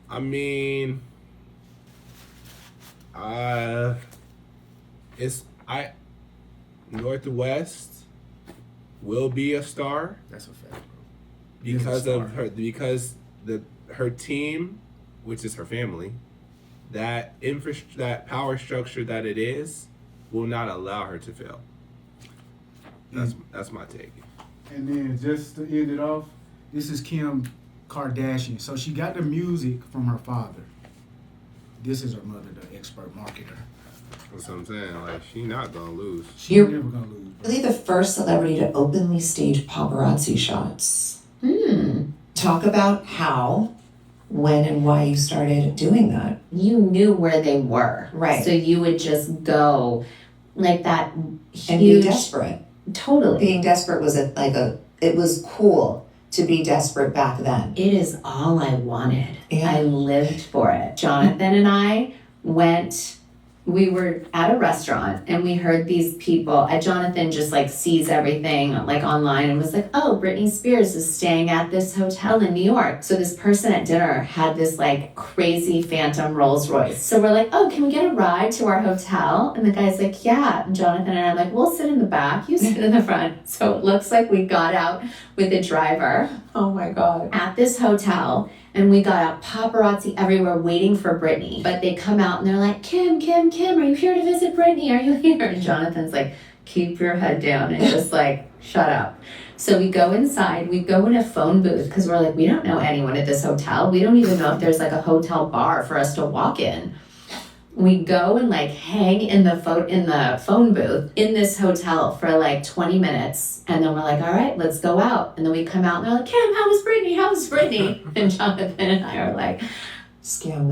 I mean, Northwest will be a star. That's a fact, bro. Because her team, which is her family, that power structure that it is, will not allow her to fail. That's my take. And then just to end it off, this is Kim Kardashian. So she got the music from her father. This is her mother, the expert marketer. That's what I'm saying. Like, she not gonna lose. She's never gonna lose. Bro. Really the first celebrity to openly stage paparazzi shots. Talk about how, when, and why you started doing that. You knew where they were. Right. So you would just go like that huge... And be desperate. Totally. Being desperate was it was cool to be desperate back then. It is all I wanted. Yeah. I lived for it. Jonathan and I we were at a restaurant and we heard these people, Jonathan just like sees everything like online and was like, oh, Britney Spears is staying at this hotel in New York. So this person at dinner had this like crazy phantom Rolls Royce. So we're like, oh, can we get a ride to our hotel? And the guy's like, yeah. And Jonathan and I are like, we'll sit in the back, you sit in the front. So it looks like we got out with a driver. Oh my God. At this hotel. And we got out paparazzi everywhere waiting for Britney. But they come out and they're like, Kim, are you here to visit Britney? Are you here? And Jonathan's like, keep your head down and just like, shut up. So we go inside, we go in a phone booth because we're like, we don't know anyone at this hotel. We don't even know if there's like a hotel bar for us to walk in. We go and like hang in the phone booth in this hotel for like 20 minutes. And then we're like, all right, let's go out. And then we come out and they're like, Kim, how was Britney? And Jonathan and I are like, Scammed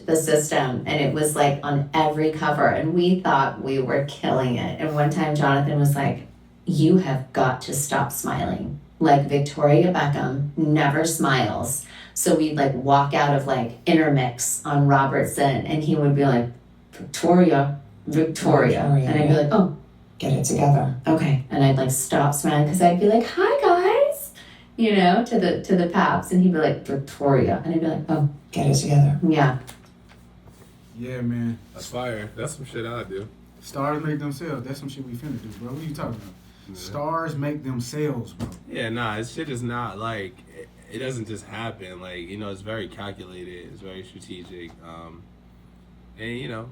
the system. And it was like on every cover. And we thought we were killing it. And one time Jonathan was like, you have got to stop smiling. Like Victoria Beckham never smiles. So we'd like walk out of like Intermix on Robertson and he would be like, Victoria. And I'd be like, oh, get it together. Okay. And I'd like stop smiling because I'd be like, hi guys, to the paps. And he'd be like, Victoria. And I'd be like, oh, get it together. Yeah. Yeah, man. That's fire. That's some shit I do. Stars make themselves. That's some shit we finna do, bro. What are you talking about? Yeah. Stars make themselves, bro. Yeah, nah, this shit is not like... It doesn't just happen. Like, it's very calculated. It's very strategic. And,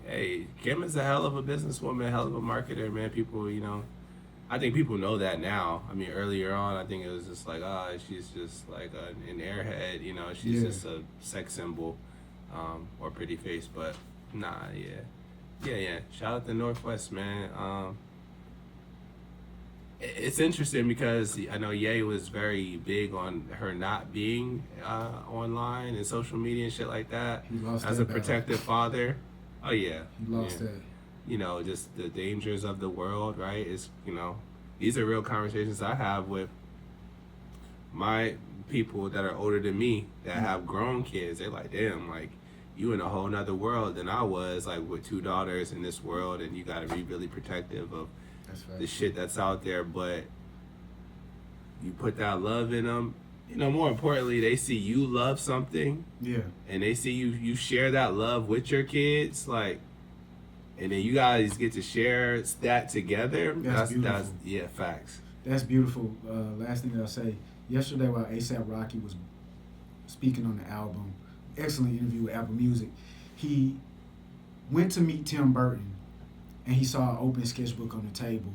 hey, Kim is a hell of a businesswoman, a hell of a marketer, man. People, I think people know that now. I mean, earlier on, I think it was just like, she's just like an airhead, she's just a sex symbol or pretty face. But, nah, yeah. Shout out to Northwest, man. It's interesting because I know Ye was very big on her not being online and social media and shit like that. He lost as that a protective father. Oh yeah. He lost that. Just the dangers of the world, right? These are real conversations I have with my people that are older than me that have grown kids. They're like, damn, like you in a whole nother world than I was, like with 2 daughters in this world, and you gotta be really protective of the shit that's out there, but you put that love in them. You know, more importantly, they see you love something. Yeah. And they see you share that love with your kids, like, and then you guys get to share that together. That's beautiful. Yeah, facts. That's beautiful. Last thing I'll say. Yesterday while A$AP Rocky was speaking on the album, excellent interview with Apple Music, he went to meet Tim Burton, and he saw an open sketchbook on the table.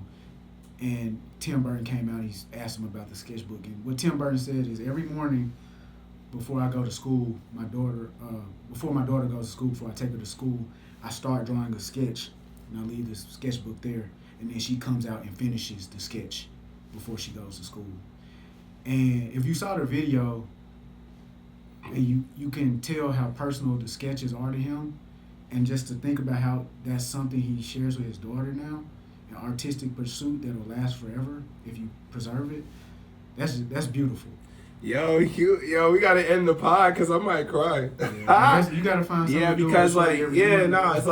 And Tim Burton came out, he asked him about the sketchbook. And what Tim Burton said is, every morning before I go to school, before my daughter goes to school, before I take her to school, I start drawing a sketch, and I leave the sketchbook there. And then she comes out and finishes the sketch before she goes to school. And if you saw the video, and you can tell how personal the sketches are to him, and just to think about how that's something he shares with his daughter now, an artistic pursuit that will last forever if you preserve it. That's beautiful. Yo, we gotta end the pod because I might cry. Yeah, you gotta find something. Yeah, because it's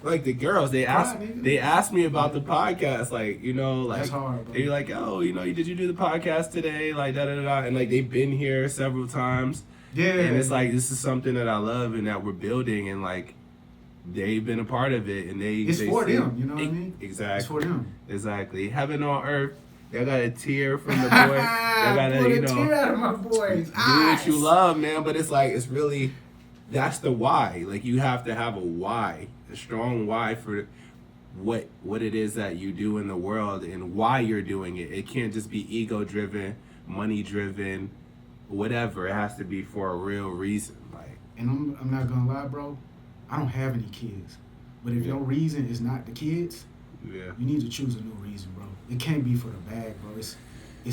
like the girls they asked me about the podcast, like, you know, like, that's hard, bro. They're like, oh, you know, did you do the podcast today, like and like they've been here several times. Yeah, and it's like, this is something that I love and that we're building, and like they've been a part of it, and it's for them, you know what I mean? Exactly. It's for them. Exactly. Heaven on earth. They got a tear from the boy. They got a tear out of my boy's do eyes. what you love, man. But it's like, it's really, that's the why. Like, you have to have a why, a strong why for what it is that you do in the world and why you're doing it. It can't just be ego driven, money driven, whatever. It has to be for a real reason. Like, and I'm not gonna lie, bro. I don't have any kids, but if your reason is not the kids, yeah, you need to choose a new reason, bro. It can't be for the bag, bro. It's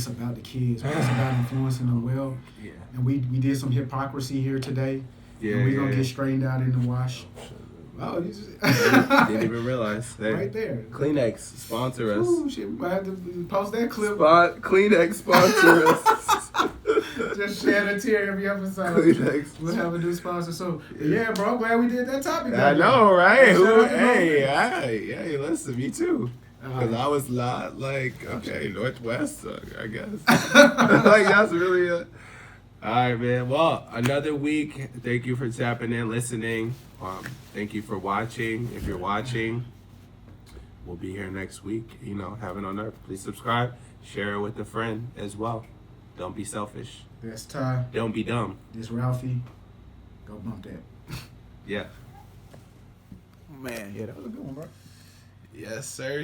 about the kids, bro. It's about influencing them well. Yeah. And we did some hypocrisy here today. Yeah, and we're gonna get straightened out in the wash. Oh, you just didn't even realize. Hey, right there. Kleenex sponsor us. Ooh, shit, we might have to post that clip. Kleenex sponsor us. Just shed a tear every episode. Kleenex. We'll have a new sponsor soon. Yeah, bro, glad we did that topic. I know, right? Hey, Hey, listen, me too. Because I was not like, okay, Northwest, I guess. Like, that's really it. All right, man. Well, another week. Thank you for tapping in, listening. Thank you for watching. If you're watching, we'll be here next week. You know, Heaven on Earth. Please subscribe. Share it with a friend as well. Don't be selfish. That's Ty. Don't be dumb. This Ralphie. Go bump that. Yeah. Man, yeah, that was a good one, bro. Yes, sir.